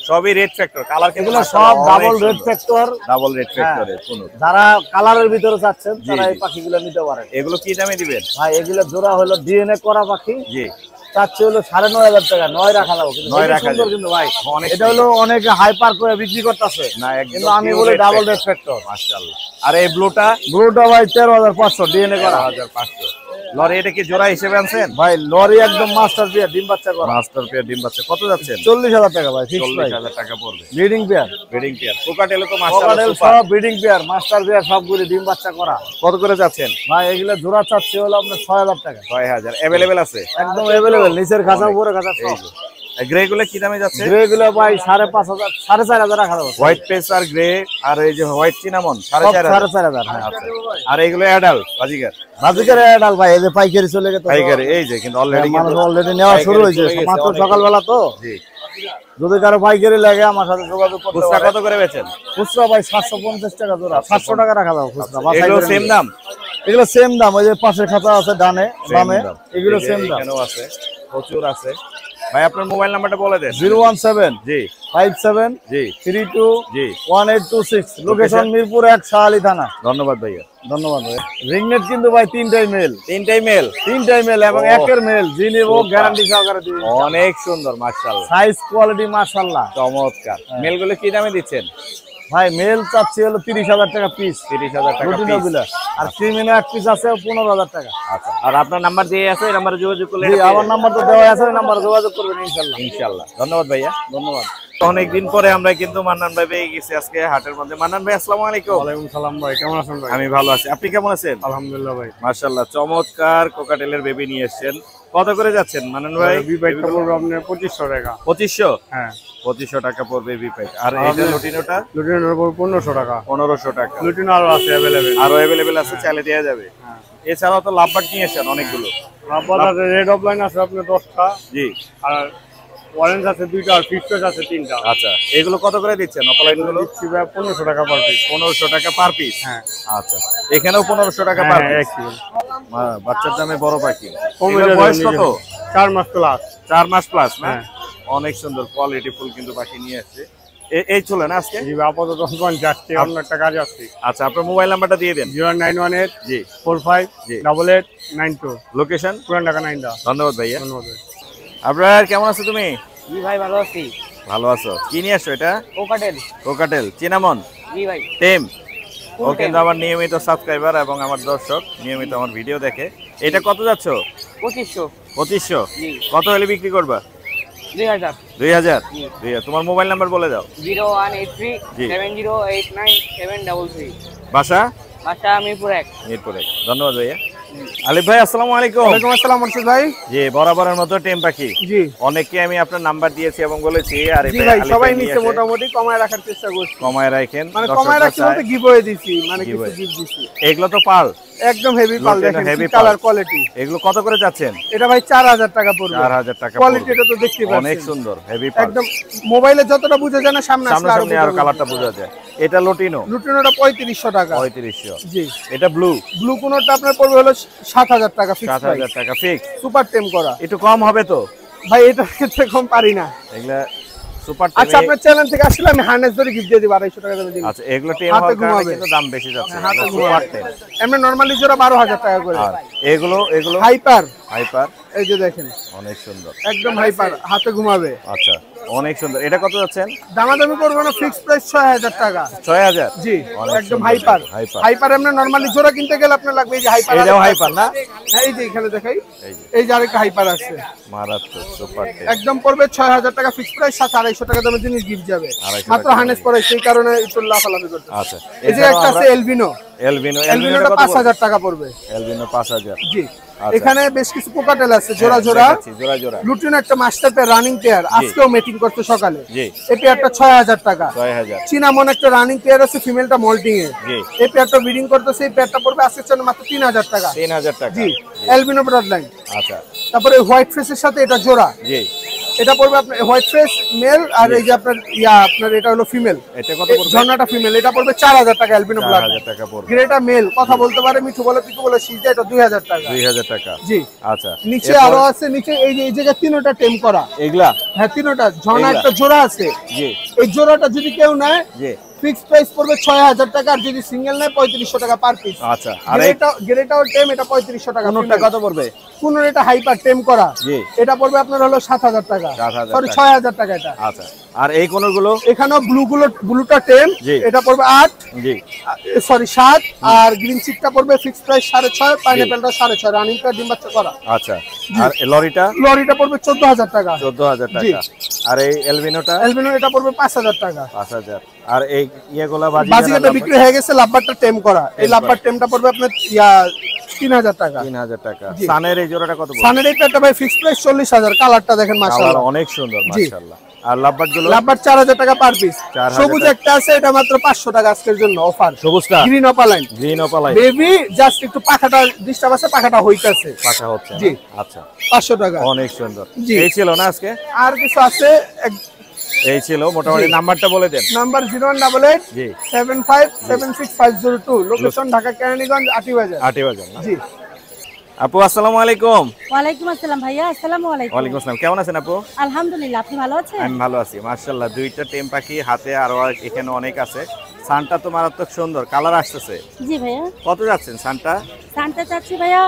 সবই রেড ফ্যাক্টর। কালার কিন্তু সব double red factor. Double red ফ্যাক্টরের কোনর। যারা কালারের ভিতরে চাচ্ছেন তারা এই পাখিগুলো নিতে পারেন। এগুলো কি দামে দিবেন? ভাই এগুলো জোড়া হলো ডিএনএ করা পাখি। জি, চাচ্ছে হলো 9,500 টাকা। 9 রাখা যাবো, কিন্তু 9 রাখা যাবে কিন্তু ভাই। এটা হলো অনেকে হাইপার করে বিক্রি করতেছে না, কিন্তু আমি বলি ডাবল রেড ফ্যাক্টর। মাশাআল্লাহ। আর এই ব্লুটা? ব্লুটা ভাই 13,500 ডিএনএ করা। 13,500। লরি এটা কি জোড়া হিসেবে আনছেন? ভাই লরি একদম মাস্টার পেয়ার, ডিম বাচ্চা করা। মাস্টার পেয়ার, ডিম বাচ্চা। কত যাচ্ছেন? 40,000 টাকা ভাই, ফিক্স প্রাইস। 40,000 টাকা পড়বে। Breeding pair. Breeding pair. Cockatiel তো মাশাআল্লাহ সুপার। সব ব্রিডিং পেয়ার, মাস্টার পেয়ার, সবগুলো ডিম বাচ্চা করা। কত করে যাচ্ছেন? ভাই এগুলা জোড়া চাচ্ছে হলো আপনার 6,000 টাকা। 6,000। अवेलेबल আছে? একদম अवेलेबल, নিচের খাঁচা উপরে খাঁচা সব। গ্রে গুলো কি দামে যাচ্ছে? গ্রে গুলো ভাই 5,500 4,500 রাখা যাবে। হোয়াইট পেস আর গ্রে আর এই যে হোয়াইট চিনামন 4,500। 4,500। আচ্ছা। আর এইগুলো অ্যাডাল বাজিকার? বাজিকার অ্যাডাল ভাই, এই যে পাইকারি চলে গেছে। পাইকারি এই যে কিন্তু অলরেডি নেওয়া শুরু হয়েছে, মাত্র সকালবেলা তো। জি। যদি কারো পাইকারি লাগে আমার সাথে যোগাযোগ করতে খুচরা কত করে বেচেন? খুচরা ভাই 750 টাকা জোড়া। 700 টাকা রাখা যাবে খুচরা। এগুলো সেম দাম? এগুলো সেম দাম। ওই যে পাশের খাতা আছে ডানে বামে, এগুলো সেম দাম। এখানেও আছে, প্রচুর আছে। ভাই আপনার মোবাইল নাম্বারটা বলে দেন। 017 জি 57 জি 32 জি 1826। লোকেশন মিরপুর 1, শাহালি থানা। ধন্যবাদ ভাইয়া। ধন্যবাদ ভাই। রিংনেট কিন্তু ভাই 3টাই মেল। 3টাই মেল? 3টাই মেল এবং একের মেল। যিনি ও গ্যারান্টি সহকারে দিবেন। অনেক সুন্দর মাশাআল্লাহ। সাইজ কোয়ালিটি মাশাআল্লাহ চমৎকার। মেলগুলো কি দামে দিচ্ছেন? ভাই মেল চাচ্ছি হলো 30,000 টাকা পিস। 30,000 টাকা পিস। আর ফিমেল এক পিস আছে 15,000 টাকা। আচ্ছা, আর আপনার নাম্বার দিয়ে আছে, এই নাম্বারে যোগাযোগ করলে জি, আমার নাম্বার তো দেওয়া আছে, ওই নাম্বারে যোগাযোগ করবেন ইনশাআল্লাহ। ইনশাআল্লাহ। ধন্যবাদ ভাইয়া। ধন্যবাদ। অনেকদিন পরে আমরা কিন্তু মান্নান ভাই পেয়ে গেছি আজকে হাটের মধ্যে। মান্নান ভাই আসসালামু আলাইকুম। ওয়ালাইকুম সালাম ভাই, কেমন আছেন ভাই? আমি ভালো আছি, আপনি কেমন আছেন? আলহামদুলিল্লাহ ভাই। মাশাআল্লাহ, চমৎকার কোকাটেলের বেবি নিয়ে এসেছেন। কত করে যাচ্ছেন মান্নান ভাই? বিপাইটটা পড়বে আপনার 2500 টাকা। 2500? হ্যাঁ, 2500 টাকা পড়বে বিপাইট। আর এটা লুটিনোটা? লুটিনোর পড়বে 1500 টাকা। 1500 টাকা। লুটিনো আরো আছে अवेलेबल। আরো अवेलेबल আছে, চাইলে দেওয়া যাবে। এছাড়াও তো লাভবার্ড নিয়ে এসেছেন অনেকগুলো। লাভবার্ড আছে, রেড অফলাইন আছে আপনার 10টা। জি। আর অরেঞ্জ আছে 2টা, আর ফিক্সড আছে 3টা। আচ্ছা, এগুলো কত করে দিচ্ছেন অফলাইন গুলো? দিচ্ছি ভাই 1500 টাকা পার পিস। 1500 টাকা পার পিস। হ্যাঁ। আচ্ছা, এখানেও 1500 টাকা পার পিস। বাচ্চার দামে বড় পাখি। এগুলোর বয়স কত? 4 মাস প্লাস। 4 মাস প্লাস না? হ্যাঁ। অনেক সুন্দর কোয়ালিটি ফুল কিন্তু পাখি নিয়ে আসছে। এই চলে না আজকে? জি ভাই, আপাতত যাচ্ছি, অন্য একটা কাজ আছে। আচ্ছা, আপনার মোবাইল নাম্বারটা দিয়ে দেন। 0918 জি 45 জি 8892। লোকেশন? পুরান ঢাকা 9টা। ধন্যবাদ ভাইয়া। ধন্যবাদ ভাই। আপনার কেমন আছো তুমি? জি ভাই ভালো আছি। ভালো আছো। কি নিয়ে আসছো এটা? কোকাটেল। কোকাটেল চিনামন জি ভাই। টেম। ও কিন্তু আমার নিয়মিত সাবস্ক্রাইবার এবং আমার দর্শক, নিয়মিত আমার ভিডিও দেখে। এটা কত যাচ্ছ? 2500। 2500? জি। কত হলে বিক্রি করবা? 2000। 2000? তোমার মোবাইল নাম্বার বলে দাও। 0183 জি। 7089 733। বাসা? বাসা মিরপুর 1। মিরপুরে। ধন্যবাদ ভাইয়া। আলিফ ভাই আসসালামু আলাইকুম। ওয়ালাইকুম আসসালাম মুর্শিদ ভাই। জি, বরাবরের মতো টেম পাখি। জি অনেককে আমি আপনার নাম্বার দিয়েছি এবং বলেছি, আর জি ভাই, সবাই নিচে মোটামুটি কমায় রাখার চেষ্টা করছি। কমায় রাখেন, মানে দর্শকরা কমায় রাখছি বলতে চায়। গিভওয়ে দিছি, মানে কিছু Giveaway। গিফট দিছি। এগুলো তো পাল, একদম হেভি পাল, দেখেন heavy কি কালার পাল। কোয়ালিটি। এগুলো কত করে যাচ্ছেন? এটা ভাই 4000 টাকা পড়বে। 4000 টাকা কোয়ালিটি পড়বে। এটা তো দেখতে পাচ্ছেন, অনেক সুন্দর হেভি পাল। একদম মোবাইলে যতটা বোঝা যায় না, সামনে আসলে আরো সামনাসামনি আর কালারটা বোঝা যায়। এটা লুটিনো? লুটিনোটা 3500 টাকা। 3500। জি। এটা ব্লু? ব্লু কোনটা আপনার পড়বে হলো 7000 টাকা ফিক্স প্রাইস। 7000 টাকা ফিক্স। সুপার টেম করা। একটু কম হবে তো? ভাই এটার ক্ষেত্রে কম পারি না। এগুলা সুপার আচ্ছা, আপনার চ্যানেল থেকে আসলে আমি হার্নেস ধরে গিফট দিয়ে দিব 250 টাকা দামে দিন। আচ্ছা, এগুলো টেম হাতে হওয়ার কারণে ঘুমাবে। কিন্তু দাম বেশি যাচ্ছে। হাতে সুপার ঘুমাবে। টেম। এমনি নরমালি জোড়া 12000 টাকা করে। আর এগুলো হাইপার, হাইপার? এই যে দেখেন অনেক সুন্দর। একদম হাইপার, হাতে ঘুমাবে। আচ্ছা, অনেক সুন্দর। এটা কত যাচ্ছেন? দামাদামি করবো না, ফিক্স প্রাইস 6000 টাকা। 6000? জি, অনেক একদম সুন্দর। হাইপার। হাইপার। হাইপার এমনি নরমালি জোড়া কিনতে গেলে আপনার লাগবে এই যে হাইপার। এটাও হাইপার না? হ্যাঁ, এই যে এখানে দেখাই, এই যে এই যে আরেকটা হাইপার আছে। মারাত্মক সুপার টেম। একদম পড়বে 6000 টাকা ফিক্স প্রাইস, সাথে 250 টাকা দামের জিনিস গিফট যাবে। 250 মাত্র টাকা হার্নেস পরে, সেই কারণে একটু লাফালাফি করতে। আচ্ছা, এই যে একটা আছে এলবিনো। এলবিনো? এলবিনোটা 5000 টাকা পড়বে। এলবিনো 5000? জি। আচ্ছা। এখানে বেশ কিছু কোকাটেল আছে জোড়া জোড়া। দেখাচ্ছি, জোড়া জোড়া। লুটিনো একটা মাস্টার পেয়ার, রানিং পেয়ার, আজকেও মিটিং করতে সকালে। জি। এই পেয়ারটা 6000 টাকা। 6000? চিনামন একটা রানিং পেয়ার আছে, ফিমেলটা মল্টিং এ। জি। এই পেয়ারটা ব্রিডিং করতেছে, এই পেয়ারটা পড়বে আজকের জন্য মাত্র 3000 টাকা। 3000 টাকা? জি, এলবিনো ব্লাড লাইন। আচ্ছা। তারপরে হোয়াইট ফেসের সাথে এটা জোড়া। জি। এটা পড়বে আপনার হোয়াইট ফেস মেল, আর এই যে আপনার আপনার এটা হলো ফিমেল। এটা কত পড়বে? ঝর্ণাটা ফিমেল, এটা পড়বে 4000 টাকা এলবিনো ব্লাড। 4000 টাকা পড়বে। গ্রেটা মেল, কথা বলতে পারে, মিঠু বলে, পিকু বলে, সিজা, এটা 2000 টাকা। 2000 টাকা? জি। আচ্ছা, নিচে এরপর? আরো আছে, নিচে এই যে এই জায়গায় তিনটা টেম করা। এগুলা? হ্যাঁ, তিনটা। ঝর্ণা এগুলা? একটা জোড়া আছে। জি এই জোড়াটা যদি কেউ নেয়, জি। ফিক্স প্রাইস পড়বে 6000 টাকা, আর যদি সিঙ্গেল নেয় 3500 টাকা পার পিস। আচ্ছা, আর এই গ্রেটাও টেম, এটা 3500 টাকা। কোনটা কত পড়বে? কোন এটা হাইপার টেম করা। জি। এটা পড়বে আপনার হলো 7000 টাকা। 7000 সরি, টাকা। 6000 টাকা এটা। আচ্ছা, আর এই কোনগুলো? এখানেও ব্লুটা টেম, জি। এটা পড়বে 8, জি। সরি 7, আর গ্রিন চিকটা পড়বে ফিক্স প্রাইস 6.5, পাইনাপেলটা 6.5, রানিংটা ডিম বাচ্চা করা। আচ্ছা, আর লরিটা? লরিটা পড়বে 14000 টাকা। 14000 জি। টাকা। আর এই এলবিনোটা? এলবিনো এটা পড়বে 5000 টাকা। 5000। আর এই ইয়েগুলা বাজিকাটা বিক্রি হয়ে গেছে, লাভবারটা টেম করা। এই লাভবার টেমটা পড়বে আপনার 3000 টাকা। 3000 টাকা। জি। সানের এই জোড়াটা কত পড়বে? সানের এই পেয়ারটা ভাই ফিক্স প্রাইস 40000। কালারটা দেখেন কালার মাশাআল্লাহ, অনেক সুন্দর জি। মাশাআল্লাহ। আর লাভবার্ড গুলো? লাভবার 4000 টাকা পার পিস। 4000 সবুজ একটা আছে, এটা মাত্র 500 টাকা আজকের জন্য অফার। সবুজটা? Green opaline. Green opaline? Baby just একটু পাখাটা ডিস্টার্ব আছে, পাখাটা হইতাছে। পাকা হচ্ছে না? জি। আচ্ছা, 500 টাকা। অনেক সুন্দর। জি। এই ছিল না আজকে? আর কিছু আছে, এই ছিল মোটামুটি। জি। নাম্বারটা বলে দেন। নাম্বার 0188 জি। 7576502, লোকেশন ঢাকা কেরানীগঞ্জ, আটিবাজার। 8 বাজার না? জি। আপু আসসালামু আলাইকুম। ওয়ালাইকুম আসসালাম ভাইয়া। আসসালামু আলাইকুম। ওয়ালাইকুম আসসালাম। কেমন আছেন আপু? আলহামদুলিল্লাহ, আপনি ভালো আছেন? আমি ভালো আছি মাশাআল্লাহ। দুইটা টেম পাখি হাতে, আর এখানে অনেক আছে। সানটা তো মারাত্মক সুন্দর, কালার আসতেছে। জি ভাইয়া। কত যাচ্ছেন সানটা? সানটা চাচ্ছি ভাইয়া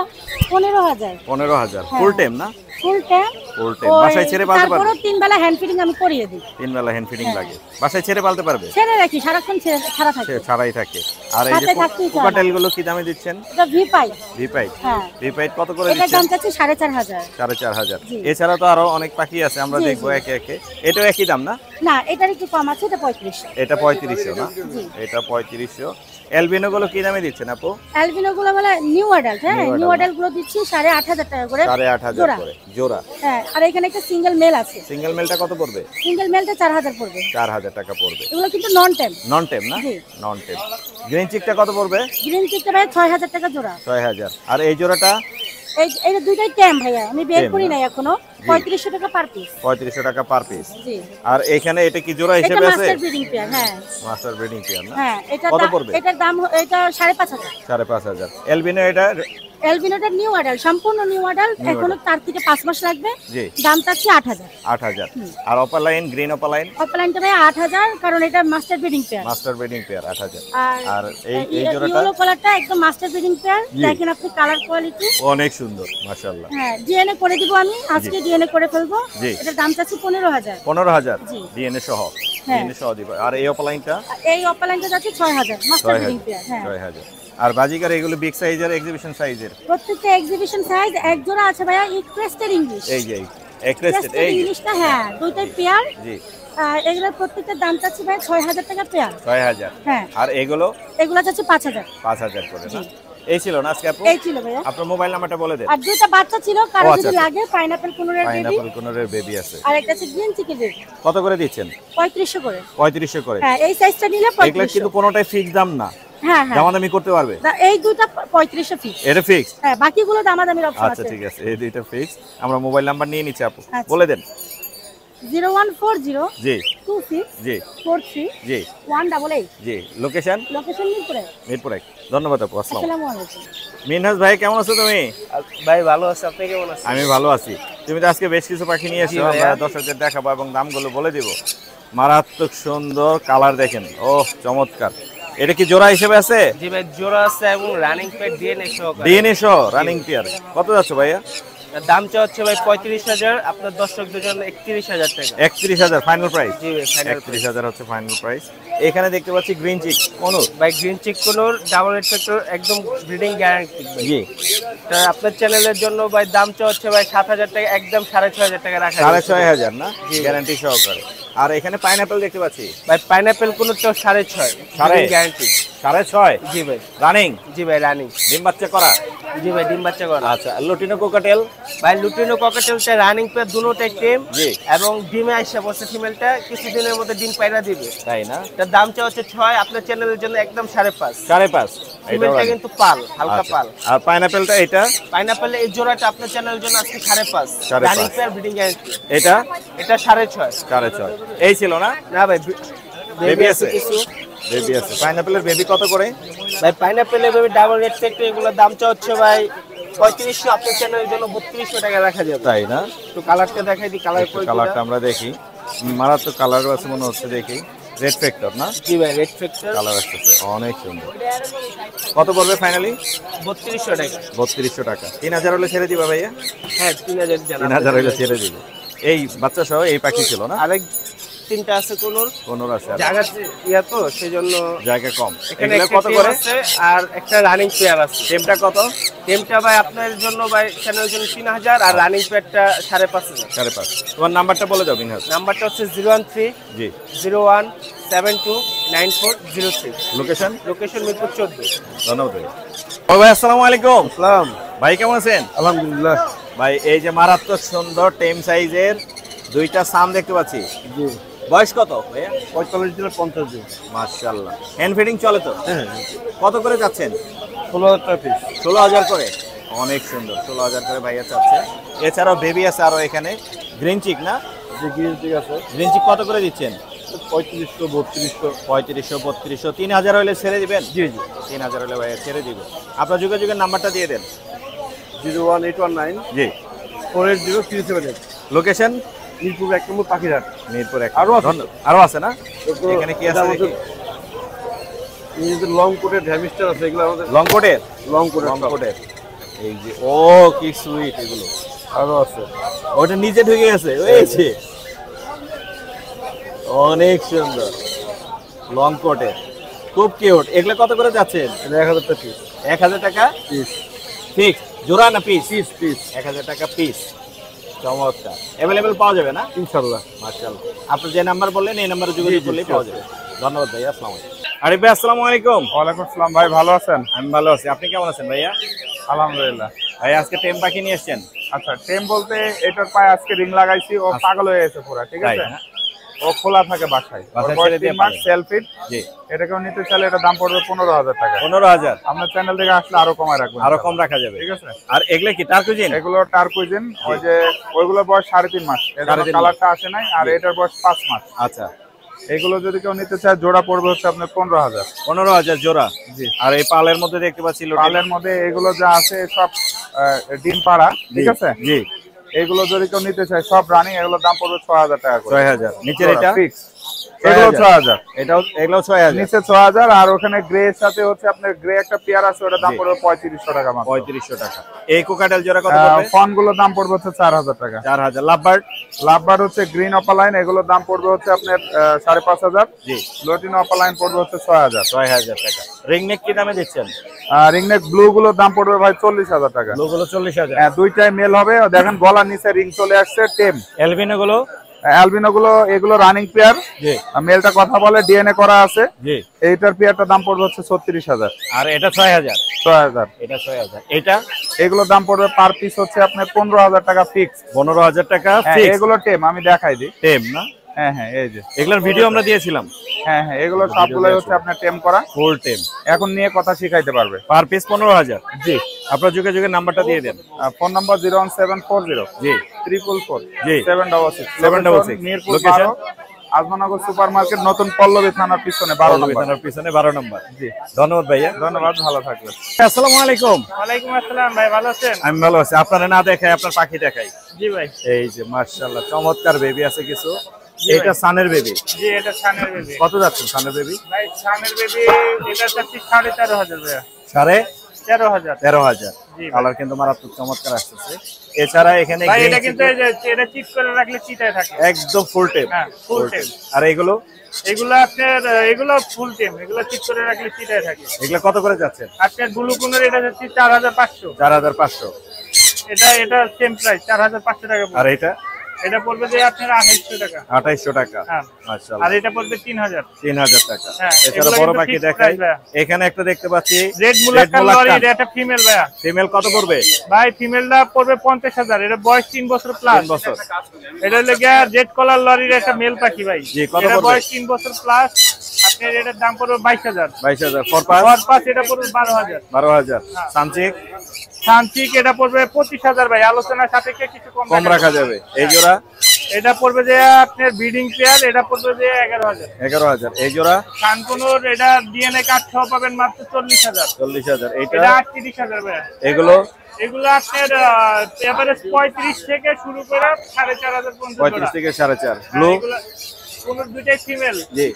15000। 15000? হ্যাঁ। ফুল টেম না? Full time. ফুল টাইম বাসায় ছেড়ে পালতে পারবে? তারপরে 3 বেলা হ্যান্ড ফিডিং আমি করিয়ে দিই। 3 বেলা হ্যান্ড ফিডিং লাগে, বাসায় ছেড়ে পালতে পারবে? ছেড়ে রাখি, সারাক্ষণ ছাড়া থাকে। ছাড়াই থাকে। আর এই যে সাথে থাকতেই চায় না। কোকাটেল গুলো কি দামে দিচ্ছেন? এটা ভিপাই। ভিপাই, হ্যাঁ। ভিপাই কত করে এটার দিচ্ছেন? দাম চাচ্ছি 4500। 4500। জি। এছাড়া তো আরো অনেক পাখি আছে, আমরা জি, দেখবো জি। একে একে। এটাও একই দাম না? না, এটার একটু কম আছে, এটা 3500। এটা 3500 না? জি। এটা 3500। অ্যালবিনো গুলো কি দামে দিচ্ছেন আপু? অ্যালবিনো গুলো বলে নিউ অ্যাডাল্ট। হ্যাঁ, New নিউ adult। অ্যাডাল্ট গুলো দিচ্ছি 8500 টাকা করে। 8500 জোড়া। করে জোড়া। হ্যাঁ, আর এখানে একটা সিঙ্গেল মেল আছে। সিঙ্গেল মেলটা কত পড়বে? সিঙ্গেল মেলটা 4000 পড়বে। 4000 টাকা পড়বে। এগুলো কিন্তু নন টেম। নন টেম না? জি। নন টেম। গ্রিন চিকটা কত পড়বে? গ্রিন চিকটা ভাই 6000 টাকা জোড়া। 6000। আর এই জোড়াটা এই দুইটাই টেম ভাইয়া, আমি বের Tame করি না? নাই এখনো। 3500 টাকা পার পিস। 3500 টাকা পার পিস। জি। আর এখানে এটা কি জোড়া এটা হিসেবে আছে? Master breeding pair. হ্যাঁ। মাস্টার ব্রিডিং পেয়ার না? হ্যাঁ, কত পড়বে? এটার দাম এটা 5500। 5500। অ্যালবিনো এটা? অ্যালবিনোটা নিউ অ্যাডাল্ট, সম্পূর্ণ নিউ অ্যাডাল্ট। New এখনো 4 থেকে 5 মাস লাগবে। জি। দাম চাচ্ছি 8000। 8000। আর অপালাইন, গ্রিন অপালাইন? অফলাইনটা ভাই 8000, কারণ এটা master breeding pair. Master breeding pair 8000। আর আর এই জোড়াটা? ইয়েলো কালারটা একদম মাস্টার ব্রিডিং পেয়ার। জি। দেখেন আপনি কালার কোয়ালিটি অনেক সুন্দর মাশাআল্লাহ। হ্যাঁ, ডিএনএ করে দিব আমি আজকে, ডিএনএ করে ফেলবো। জি। এটার দাম চাচ্ছি 15000। 15000 জি। ডিএনএ সহ? হ্যাঁ। ডিএনএ সহ দিব। আর এই অপালাইনটা? এই অফলাইনটা যাচ্ছে 6000, মাস্টার ব্রিডিং পেয়ার। হ্যাঁ। 6000। আর বাজিকার এগুলো বিগ সাইজের, এক্সিবিশন সাইজের? প্রত্যেকটা এক্সিবিশন সাইজ এক জোড়া আছে ভাইয়া। ইক্রেস্টেড ইংলিশ। এই যে এক্রেস্টেড ইক্রেস্টেড এই ইংলিশটা, হ্যাঁ, দুইটাই পেয়ার। জি। এগুলোর প্রত্যেকটার দাম চাচ্ছি ভাই 6000 টাকা পেয়ার। 6000। হ্যাঁ। আর এগুলো? এগুলো চাচ্ছি 5000। 5000 করে না? এই ছিল না আজকে আপু? এই ছিল ভাইয়া। আপনার মোবাইল নাম্বারটা বলে দেন। আর দুইটা বাচ্চা ছিল, কারো ও, আচ্ছা, যদি আচ্ছা। লাগে পাইনাপল কোনোরের বেবি, পাইনাপল কোনরের বেবি আছে। আর একটা আছে গ্রিন চিকেন বেবি। কত করে দিচ্ছেন? 3500 করে। 3500 করে। হ্যাঁ, এই সাইজটা নিলে এগুলো 3500। কিন্তু কোনোটাই ফিক্স দাম না, হ্যাঁ হ্যাঁ, দামাদামি করতে পারবে? এই দুইটা 3500 ফিক্স। এটা ফিক্স? হ্যাঁ, বাকিগুলো দামাদামির অপশন আচ্ছা আছে। ঠিক আছে, এই দুইটা ফিক্স। আমরা মোবাইল নাম্বার নিয়ে নিচ্ছি আপু, আচ্ছা। বলে দেন। 0140 জি 26 জি 43 জি 188। জি। লোকেশন? লোকেশন মিরপুরে। মিরপুর 1। ধন্যবাদ আপু, আসসালাম। আসসালামু আলাইকুম। মিনহাজ ভাই কেমন আছো তুমি? ভাই ভালো আছে, আপনি কেমন আছেন? আমি ভালো আছি। তুমি তো আজকে বেশ কিছু পাখি নিয়ে এসেছো, আমরা দর্শকদের দেখাবো এবং দামগুলো বলে দিব। মারাত্মক সুন্দর কালার দেখেন, ওহ চমৎকার। এটা কি জোড়া হিসেবে আছে? জি ভাই, জোড়া আছে এবং রানিং পেয়ার ডিএনএ সহকারে। ডিএনএ সহ রানিং পেয়ার। কত যাচ্ছ ভাইয়া? দাম হচ্ছে ভাই 35000, আপনার দর্শকদের জন্য 31000 টাকা। 31000 ফাইনাল প্রাইস? জি ভাই, ফাইনাল 31000 হচ্ছে ফাইনাল প্রাইস। এখানে দেখতে পাচ্ছি গ্রিন চিক কোনর। ভাই green cheek conure double red factor, একদম ব্রিডিং গ্যারান্টি ভাই। জি। তা আপনার চ্যানেলের জন্য ভাই দাম হচ্ছে ভাই 7000 টাকা, একদম 6500 টাকা রাখা যাবে। 6500 না? গ্যারান্টি সহকারে। আর এখানে পাইনাপল দেখতে পাচ্ছি। ভাই পাইনাপল কোনোটা 6.5 সাড়ে? গ্যারান্টি। 6.5? জি ভাই। রানিং? জি ভাই, রানিং। ডিম বাচ্চা করা? জি ভাই, ডিম বাচ্চা করা। আচ্ছা। Lutino cockatiel? ভাই লুটিনো ককাটেলটা রানিং পেয়ার, দুটোটাই টেম। জি। এবং ডিমে আইসা বসে, ফিমেলটা কিছুদিনের মধ্যে ডিম পায়রা দিবে। তাই না? তার দাম হচ্ছে 6, আপনার চ্যানেলের জন্য একদম 5.5। 5.5? ফিমেলটা কিন্তু পাল, হালকা পাল। আর পাইনাপেলটা এটা? পাইনাপেল এই জোড়াটা আপনার চ্যানেলের জন্য আজকে 5.5। 5.5 রানিং পেয়ার, ব্রিডিং গ্যারান্টি। এটা? এটা 6.5। 6.5। এই ছিল না? না ভাই, বেবি আছে? কিছু। বেবি আছে। পাইনাপেলের বেবি কত করে? ভাই পাইনাপেলের বেবি ডাবল রেড ফ্যাক্টর, এগুলোর দাম হচ্ছে ভাই 3500, আপনার চ্যানেলের জন্য 3200 টাকা রাখা যাবে। তাই না? তো কালারটা দেখাই দিই, কালার একটু কালারটা আমরা দেখি। মারাত্মক কালার আছে মনে হচ্ছে, দেখি। রেড ফ্যাক্টর না? জি ভাই, রেড ফ্যাক্টর। কালার আসতেছে অনেক সুন্দর। কত পড়বে ফাইনালি? 3200 টাকা। 3200 টাকা। 3000 হলে ছেড়ে দিবা ভাইয়া? হ্যাঁ, 3000 জানা। 3000 হলে ছেড়ে দিবে। এই বাচ্চা সহ এই পাখি ছিল না? আরেক তিনটা আছে কোনোর, কোনর আছে? আর জায়গা ইয়া তো সেজন্য জায়গা কম। এখানে এগুলো একটা কত টেম করে? আছে আর একটা রানিং পেয়ার আছে। টেমটা কত? টেমটা ভাই আপনার জন্য ভাই চ্যানেলের জন্য 3000, আর রানিং পেয়ারটা 5500। 5.5। তোমার নাম্বারটা বলে দাও মিনহাজ। নাম্বারটা হচ্ছে 013 জি। 01 72 9403। লোকেশন? লোকেশন মিরপুর 14। ধন্যবাদ ভাই। ও ভাই আসসালামু আলাইকুম। সালাম। ভাই কেমন আছেন? আলহামদুলিল্লাহ। ভাই এই যে মারাত্মক সুন্দর টেম সাইজের দুইটা সাম দেখতে পাচ্ছি। জি। বয়স কত ভাইয়া? 45 দিন 50 দিন। মাশাআল্লাহ। হ্যান্ড ফিডিং চলে তো? হ্যাঁ। কত করে যাচ্ছেন? 16000 টাকা পিস। 16000 করে। অনেক সুন্দর, 16000 করে ভাইয়া চাচ্ছে। এছাড়াও বেবি আছে আরো এখানে। গ্রিন চিক না? যে গ্রিন ঠিক আছে গ্রিন চিক কত করে দিচ্ছেন? 3500 3200। 3500 3200। 3000 হলে ছেড়ে দিবেন? জি জি। 3000 হলে ভাইয়া ছেড়ে দিব। আপনার যোগাযোগের নাম্বারটা দিয়ে দেন। 01819 জি। 480 লোকেশন? মিরপুর 1 নম্বর পাখিরহাট। মিরপুর 1। আরো আছে? আরো আছে না? এখানে কি আছে দেখি? নিজেদের লং কোটের ড্যামিস্টার আছে, এগুলো আমাদের লং কোটের? লং কোটের। লং কোটের। এই যে ও কি সুইট এগুলো। আরো আছে, ওটা নিচে ঢুকে গেছে, হয়েছে অনেক সুন্দর লং কোটে, খুব কিউট। এগুলো কত করে যাচ্ছেন? 1000 টাকা পিস। 1000 টাকা পিস ফিক্স, জোড়া না পিস? পিস পিস 1000 টাকা পিস। চমৎকার, অ্যাভেলেবেল পাওয়া যাবে না? ইনশাআল্লাহ। মাশাআল্লাহ। আপনি যে নাম্বার বললেন এই নাম্বারে যোগাযোগ করলেই পাওয়া যাবে। ধন্যবাদ ভাই, আসসালামু আলাইকুম। আরিফ ভাই আসসালামু আলাইকুম। ওয়ালাইকুম আসসালাম ভাই, ভালো আছেন? আমি ভালো আছি, আপনি কেমন আছেন ভাইয়া? আলহামদুলিল্লাহ। ভাই আজকে টেম পাখি নিয়ে এসেছেন? আচ্ছা, টেম বলতে এটার পায়ে আজকে রিং লাগাইছি, ও পাগল হয়ে গেছে পুরা, ঠিক তাই আছে? না? ও খোলা থাকে বাসায়, বাসায় ওর বয়স ছেড়ে দিয়ে 3 মাস, পালে। সেলফিট। জি। এটাকেও নিতে চাইলে এটা দাম পড়বে 15000 টাকা। 15000? আপনার চ্যানেল থেকে আসলে আরো কমায় রাখবেন। আরো কম রাখা যাবে, ঠিক আছে? আর এগুলা কি টার্কুজিন? এগুলো টার্কুইজিন, ওই যে ওইগুলো বয়স 3.5 মাস, এর 3.5 কালারটা আসে নাই, আর এটার বয়স 5 মাস। আচ্ছা, এগুলো যদি কেউ নিতে চায় জোড়া পড়বে হচ্ছে আপনার 15000। 15000 জোড়া? জি। আর এই পালের মধ্যে দেখতে পাচ্ছি লোটেল। পালের মধ্যে এগুলো যা আছে সব ডিম পাড়া, ঠিক আছে? জি। এগুলো যদি কেউ নিতে চায় সব রানিং, এগুলোর দাম পড়বে 6000 টাকা করে। 6000 নিচের এটা ফিক্স, এগুলো 6000। এটাও এগুলো 6000? নিচে 6000, আর ওখানে গ্রে এর সাথে হচ্ছে আপনার গ্রে একটা পেয়ার আছে, ওটার দাম পড়বে 3500 টাকা মাত্র। 3500 টাকা। এই কোকাটেল জোড়া কত পড়বে? ফন গুলোর দাম পড়বে হচ্ছে 4000 টাকা। 4000। লাভবার্ড? লাভবার্ড হচ্ছে গ্রিন অপালাইন, এগুলোর দাম পড়বে হচ্ছে আপনার 5500। জি। লটিনো অপালাইন পড়বে হচ্ছে 6000। 6000 টাকা। রিংনেক কি দামে দিচ্ছেন? রিংনেক ব্লু গুলোর দাম পড়বে ভাই 40000 টাকা। লোগুলো 40000? হ্যাঁ, দুইটাই মেল হবে, দেখেন গলার নিচে রিং চলে আসছে, টেম। এলবিনো গুলো? অ্যালবিনো গুলো এগুলো রানিং পেয়ার। জি। মেলটা কথা বলে, ডিএনএ করা আছে। জি। এইটার পেয়ারটার দাম পড়বে হচ্ছে 36000। আর এটা 6000? 6000। এটা 6000। এটা? এগুলোর দাম পড়বে পার পিস হচ্ছে আপনার 15000 টাকা ফিক্স। 15000 টাকা ফিক্স? এগুলো টেম, আমি দেখাই দিই। টেম না? হ্যাঁ হ্যাঁ, এই যে এগুলোর ভিডিও আমরা দিয়েছিলাম। হ্যাঁ হ্যাঁ, এগুলো সবগুলোই হচ্ছে আপনার টেম করা, ফুল টেম। এখন নিয়ে কথা শিখাইতে পারবে। Per piece 15000? জি। আপনার যোগাযোগের নাম্বারটা দিয়ে দেন। ফোন নাম্বার 01740 জি 444 জি 766 766 Mirpur location 12 Azmanagar super market, নতুন পল্লবী থানার পিছনে 12 নম্বর। থানার পিছনে 12 নম্বর। জি। ধন্যবাদ ভাইয়া। ধন্যবাদ, ভালো থাকবেন। আসসালামু আলাইকুম। ওয়ালাইকুম আসসালাম ভাই, ভালো আছেন? আমি ভালো আছি। আপনারা না দেখাই আপনার পাখি দেখাই। জি ভাই। এই যে মাশাআল্লাহ চমৎকার বেবি আছে কিছু। এটা সানের বেবি? জি, এটা সানের বেবি। কত যাচ্ছে সানের বেবি? ভাই সানের বেবি এটা চাচ্ছি 13500 ভাইয়া। 13500? 13000। জি ভাই। কালার কিন্তু মারাত্মক চমৎকার আসছে। এছাড়া এখানে ভাই green এটা কিন্তু chicken, এই যে এটা চিট করে রাখলে চিটায় থাকে। একদম ফুল টেম। হ্যাঁ, ফুল টেম। আর এগুলো? এগুলো আপনার এগুলো ফুল টেম, এগুলো চিট করে রাখলে চিটায় থাকে। এগুলো কত করে যাচ্ছে? আপনার গ্লুকোনের এটা যাচ্ছে 4500। 4500। এটা সেম প্রাইস 4500 টাকা পড়বে। আর এটা? এটা পড়বে যে আপনার 2800 টাকা। 2800 টাকা। হ্যাঁ। মাশাআল্লাহ। আর এটা পড়বে 3000। 3000 টাকা। হ্যাঁ, এছাড়া এগুলো বড় কিন্তু পাখি fixed দেখাই। price ভাইয়া। এখানে একটা দেখতে পাচ্ছি রেড মুলাক্কান লরি, এটা ফিমেল ভাইয়া। ফিমেল কত পড়বে? ভাই ফিমেলটা পড়বে 50000। এটা বয়স 3 বছর প্লাস। 3 বছর। এটা হলো গিয়া রেড কলার লরির একটা মেল পাখি ভাই। জি, কত এটা পড়বে? বয়স 3 বছর প্লাস। আপনার এটার দাম পড়বে 22000। 22000। ফরপাস? ফরপাস এটা পড়বে 12000। 12000। সানচিক? সানচিক এটা পড়বে 25000 ভাই, আলোচনার সাপেক্ষে কিছু কম রাখা যাবে। এই জোড়া? এটা পড়বে যে আপনার ব্রিডিং পেয়ার, এটা পড়বে যে 11000। 11000। এই জোড়া? কানকুনোর এটা ডিএনএ কার্ড সহ পাবেন মাত্র 40000। 40000। এটা এটা? 38000 ভাই। এগুলো? এগুলো আপনার এভারেজ 35 থেকে শুরু করে 4500 পর্যন্ত। 35 থেকে 4.5। ব্লু? কোন দুইটাই ফিমেল। জি।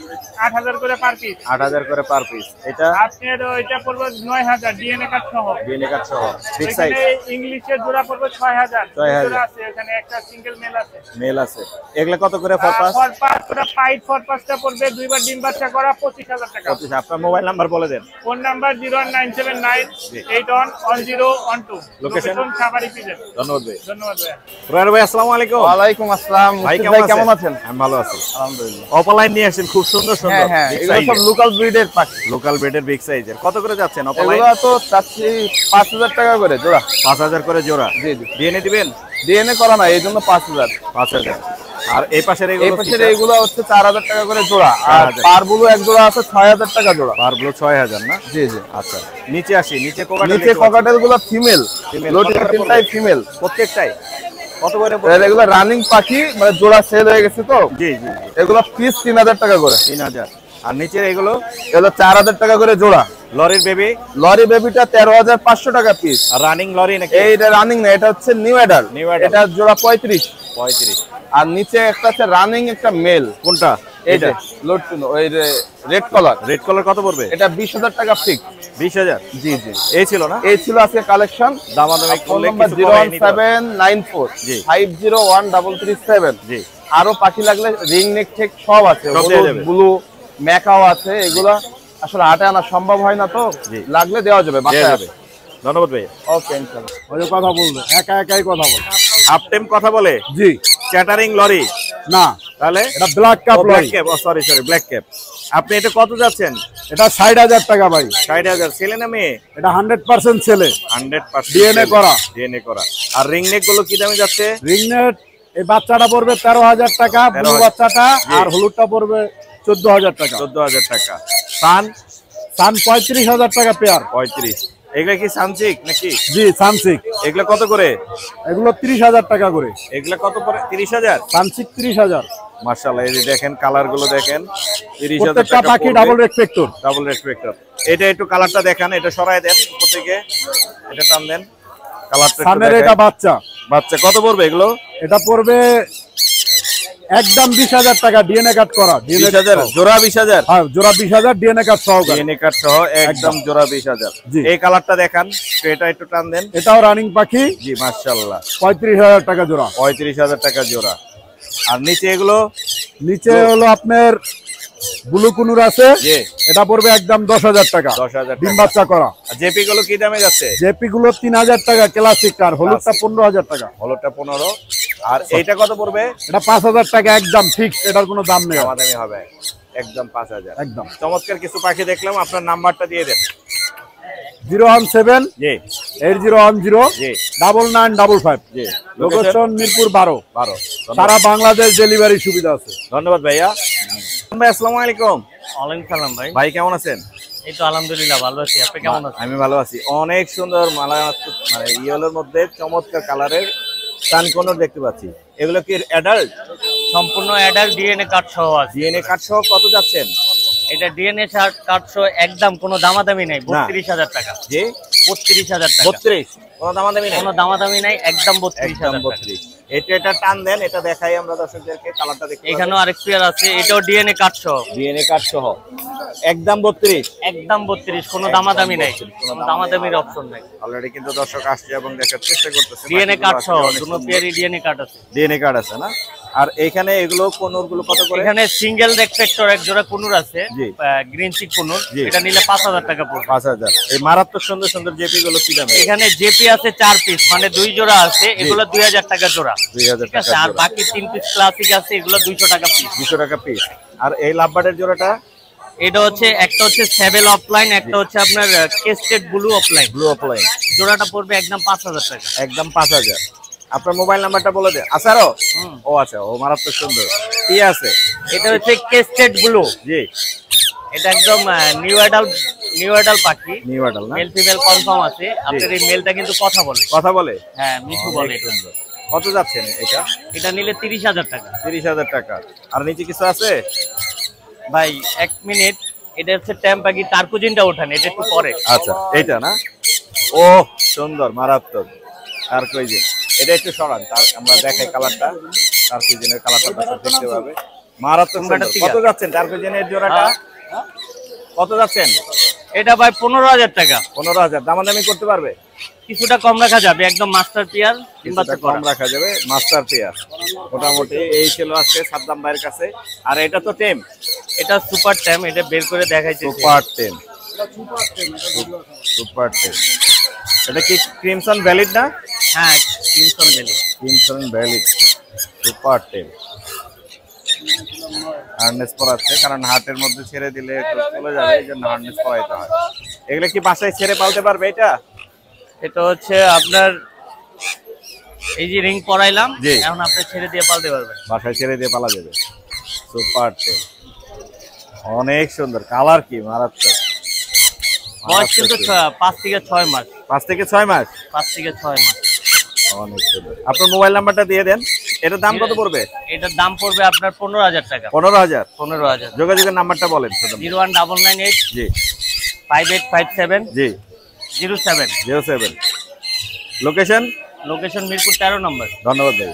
8000 করে পার পিস। 8000 করে পার পিস। এটা? আপনার এটা পড়বে 9000 ডিএনএ কার্ড সহ। ডিএনএ কার্ড সহ। Big size? এখানে ইংলিশের জোড়া পড়বে 6000। 6000 জোড়া আছে, এখানে একটা সিঙ্গেল মেল আছে। মেল আছে। এগুলা কত করে ফরপাস? ফরপাস ওটা পাইট ফরপাসটা পড়বে দুইবার ডিম বাচ্চা করা 25000 টাকা। 25। আপনার মোবাইল নাম্বার বলে দেন। Phone number 019798112। লোকেশন? সাভারি পিজেন। ধন্যবাদ ভাই। ধন্যবাদ ভাই। রয়্যাল ভাই আসসালামু আলাইকুম। ওয়ালাইকুম আসসালাম। ভাই কেমন আছেন? আমি ভালো আছি আলহামদুলিল্লাহ। অপালাইন নিয়ে আসেন, খুব সুন্দর সুন্দর। হ্যাঁ হ্যাঁ, big এগুলো size সব এর। লোকাল ব্রিডের পাখি। লোকাল ব্রিডের বিগ সাইজের। কত করে যাচ্ছেন অপালাইন? এগুলো তো চাচ্ছি 5000 টাকা করে জোড়া। 5000 করে জোড়া? জি জি। ডিএনএ দিবেন? ডিএনএ করা না, এই জন্য 5000। 5000। আর এই পাশের এই এগুলো? পাশের এইগুলো হচ্ছে 4000 টাকা করে জোড়া। আর 4000 পারগুলো এক জোড়া আছে 6000 টাকা জোড়া। পারগুলো 6000 না? জি জি। আচ্ছা, নিচে আসি। নিচে কোকাটেল? নিচে ককাটেল গুলো ফিমেল, Female। লোটিনো কত করে তিনটাই পড়বে? ফিমেল। প্রত্যেকটাই কত করে? এগুলো রানিং পাখি, মানে জোড়া সেল হয়ে গেছে তো। জি জি। এগুলো পিস 3000 টাকা করে। 3000। আর নিচে এগুলো? এগুলো 4000 টাকা করে জোড়া। লরির বেবি? লরি বেবিটা 13500 টাকা পিস। আর রানিং লরি নাকি? এইটা রানিং না, এটা হচ্ছে নিউ অ্যাডাল। New adult। এটা জোড়া 35। 35। আর নিচে একটা আছে রানিং একটা মেল। কোনটা? এইটা লটুন ওই রেড কলার। রেড কালার কত পড়বে? এটা 20,000 টাকা ফিক্স। 20,000? জি জি, এই ছিল না? এই ছিল আজকে কালেকশন। দামাদামি করলে কিছু কমায় নিতে পারবে। 01794 জি। 501337। জি। আরো পাখি লাগলে রিং নেক টেক সব আছে, সব দেয়া যাবে। ব্লু ম্যাকাও আছে। এগুলা আসলে হাটে আনা সম্ভব হয় না, তো জি। লাগলে দেওয়া যাবে, দেয়া বাসায় যাবে। ধন্যবাদ ভাই। ওকে ইনশাআল্লাহ। ওই যে কথা বলবে, একা একাই কথা বলে। হাফ টাইম কথা বলে? জি চ্যাটারিং লরি? না, তাহলে এটা black cup black lorry. Cap, sorry black cap. আপনি এটা কত যাচ্ছেন? এটা 60,000 টাকা ভাই। 60,000 ছেলে না মেয়ে? এটা 100% ছেলে, 100% DNA করা। DNA করা। আর রিং নেক গুলো কি দামে যাচ্ছে? রিংনেট এই বাচ্চাটা পড়বে 13,000 টাকা, ব্লু 13,000 বাচ্চাটা, জি। আর হলুদটা পড়বে 14,000 টাকা। 14,000 টাকা। সান? সান 35,000 টাকা পেয়ার। 35। এগুলা কি সানসিক নাকি? জি সানসিক, এগুলা কত করে? এগুলো 30,000 টাকা করে। এগুলা কত করে? 30,000? সানসিক 30,000। মাশাআল্লাহ, এই যে দেখেন কালার গুলো দেখেন। 30,000 প্রত্যেকটা টাকা পাখি ডাবল রেসপেক্টর। ডাবল রেসপেক্টর। এটা একটু কালারটা দেখান, এটা সরায় দেন উপর থেকে, এটা টান দেন। কালারটা একটু সানের এটা দেখান। বাচ্চা, বাচ্চা কত পড়বে এগুলো? এটা পড়বে একদম 20,000 টাকা, ডিএনএ কাট করা। 20,000 জোড়া? 20,000? হ্যাঁ জোড়া 20,000, ডিএনএ কাট সহকারে। ডিএনএ কার্ড সহ একদম জোড়া 20,000। জি। এই কালারটা দেখান, এটা একটু টান দেন। এটাও রানিং পাখি, জি মাশাআল্লাহ। 35,000 টাকা জোড়া। 35,000 টাকা জোড়া। আর নিচে এগুলো? নিচে হলো আপনার ব্লু কুনুর আছে, জি। এটা পড়বে একদম 10,000 টাকা, 10,000 ডিম টাকা। বাচ্চা করা। আর জেপি গুলো কি দামে যাচ্ছে? জেপি গুলো 3,000 টাকা ক্লাসিক, আর হলুদটা 15,000 টাকা। হলুদটা 15। আর এইটা কত পড়বে? এটা 5,000 টাকা একদম ফিক্স, এটার কোনো দাম নেই। দামাদামি হবে একদম 5,000। একদম। চমৎকার কিছু পাখি দেখলাম, আপনার নাম্বারটা দিয়ে দেন। 017 জি 8010 জি 9955। জি। লোকেশন মিরপুর 12। 12। সারা বাংলাদেশ ডেলিভারি সুবিধা আছে। ধন্যবাদ ভাইয়া। ভাই আসসালামু আলাইকুম। ওয়ালাইকুম সালাম ভাই। ভাই কেমন আছেন? এই তো আলহামদুলিল্লাহ ভালো আছি, আপনি কেমন আছেন? আমি ভালো আছি। অনেক সুন্দর মালা, মানে ইয়েলোর মধ্যে চমৎকার কালারের সানকোনর দেখতে পাচ্ছি। এগুলো কি অ্যাডাল্ট? সম্পূর্ণ অ্যাডাল্ট ডিএনএ কার্ড সহ আছে। ডিএনএ কার্ড সহ কত যাচ্ছেন? এটা ডিএনএ কার্ড সহ একদম কোনো দামাদামি নাই, 32,000 টাকা। জি 32,000 টাকা। 32? কোনো দামাদামি নেই? কোনো দামাদামি নাই, একদম 32,000 টাকা। 32। এটা টান দেন, এটা দেখাই আমরা দর্শকদেরকে, কালারটা দেখতে। এখানেও আরেক পেয়ার আছে, এটাও ডিএনএ কার্ড সহ। ডিএনএ কার্ড সহ একদম 32? একদম 32, কোনো দামাদামি নাই, কোনো দামাদামির অপশন নাই। অলরেডি কিন্তু দর্শক আসছে এবং দেখার চেষ্টা করতেছে। ডিএনএ কার্ড সহ, দুটো পেয়ারই ডিএনএ কার্ড আছে। ডিএনএ কার্ড আছে না? আর এখানে এগুলো কোনগুলো কত করে? এখানে সিঙ্গেল রেসপেক্টর এক জোড়া কুনুর আছে, জি। গ্রিন চিক কুনুর, জি। এটা নিলে 5,000 টাকা পড়বে। 5,000। এই মারাত্মক সুন্দর সুন্দর জেপি গুলো কি দামে? এখানে জেপি আছে 4 পিস, মানে 2 জোড়া আছে, এগুলো 2,000 টাকা জোড়া। 2,000 ঠিক টাকা আছে, আর জোড়া। বাকি 3 পিস ক্লাসিক আছে, এগুলো 200 টাকা পিস। 200 টাকা পিস। আর এই লাভবার্ডের জোড়াটা? এটা হচ্ছে, একটা হচ্ছে সেভেল অফলাইন, একটা হচ্ছে আপনার কেস্টেড ব্লু অফলাইন। Blue offline. জোড়াটা পড়বে একদম 5,000 টাকা। একদম 5,000। আপনার মোবাইল নাম্বারটা বলে দেন। আসারও? ও আচ্ছা, ও মারাত্মক সুন্দর। কি আছে? এটা হচ্ছে কেস্টেড ব্লু। জি। এটা একদম নিউ অ্যাডাল পাখি, নিউ অ্যাডাল না? মেল ফিমেল কনফার্ম আছে। আপনার এই মেলটা কিন্তু কথা বলে। কথা বলে? হ্যাঁ, মিঠু বলে। অনেক সুন্দর। কত যাচ্ছেন এটা? এটা নিলে 30,000 টাকা। 30,000 টাকা। আর নিচে কিছু আছে? ভাই 1 মিনিট, এটা হচ্ছে ট্যাম পাখি, টার্কুজিনটা ওঠান, এটা একটু পরে। আচ্ছা, এইটা না? ও সুন্দর, মারাত্মক টার্কুইজিন। এটা একটু সরান, তার আমরা দেখাই কালারটা। টার্কুইজিনের কালারটা দেখতে পাবে, মারাত্মক সুন্দর। কত যাচ্ছেন টার্কুইজিনের জোড়াটা? কত যাচ্ছেন? এটা ভাই 15,000 টাকা। 15,000। দামাদামি করতে পারবে? কিছুটা কম রাখা যাবে, একদম মাস্টার পিয়ার, কিংবা কিছুটা কম রাখা যাবে, মাস্টার পেয়ার। মোটামুটি এই ছিল আজকে সাদ্দাম ভাইয়ের কাছে। আর এটা তো টেম? এটা সুপার ট্যাম, এটা বের করে দেখাইছে। সুপার টেম। সুপার টেম। এটা কি ক্রিমসন ভ্যালিড না? হ্যাঁ, crimson valley. Crimson valid super টেম। হার্নেস পরাচ্ছে, কারণ হাটের মধ্যে ছেড়ে দিলে একটু চলে যাবে, এই জন্য হার্নেস পরাইতে হয়। এগুলো কি বাসায় ছেড়ে পালতে পারবে এটা? এটা হচ্ছে আপনার, এই যে রিং পরাইলাম, জি। এখন আপনি ছেড়ে দিয়ে পালতে পারবেন। বাসায় ছেড়ে দিয়ে পালা যাবে। সুপার টেম, অনেক সুন্দর। কালার কি মারাত্মক। বয়স কিন্তু 5 থেকে 6 মাস। 5 থেকে 6 মাস? 5 থেকে 6 মাস। অনেক সুন্দর। আপনার মোবাইল নাম্বারটা দিয়ে দেন। এটার দাম কত পড়বে? এটার দাম পড়বে আপনার 15,000 টাকা। 15,000? 15,000। যোগাযোগের নাম্বারটা বলেন। 01998 জি 5857 জি 07। 07। লোকেশন? লোকেশন মিরপুর 13 নম্বর। ধন্যবাদ ভাই।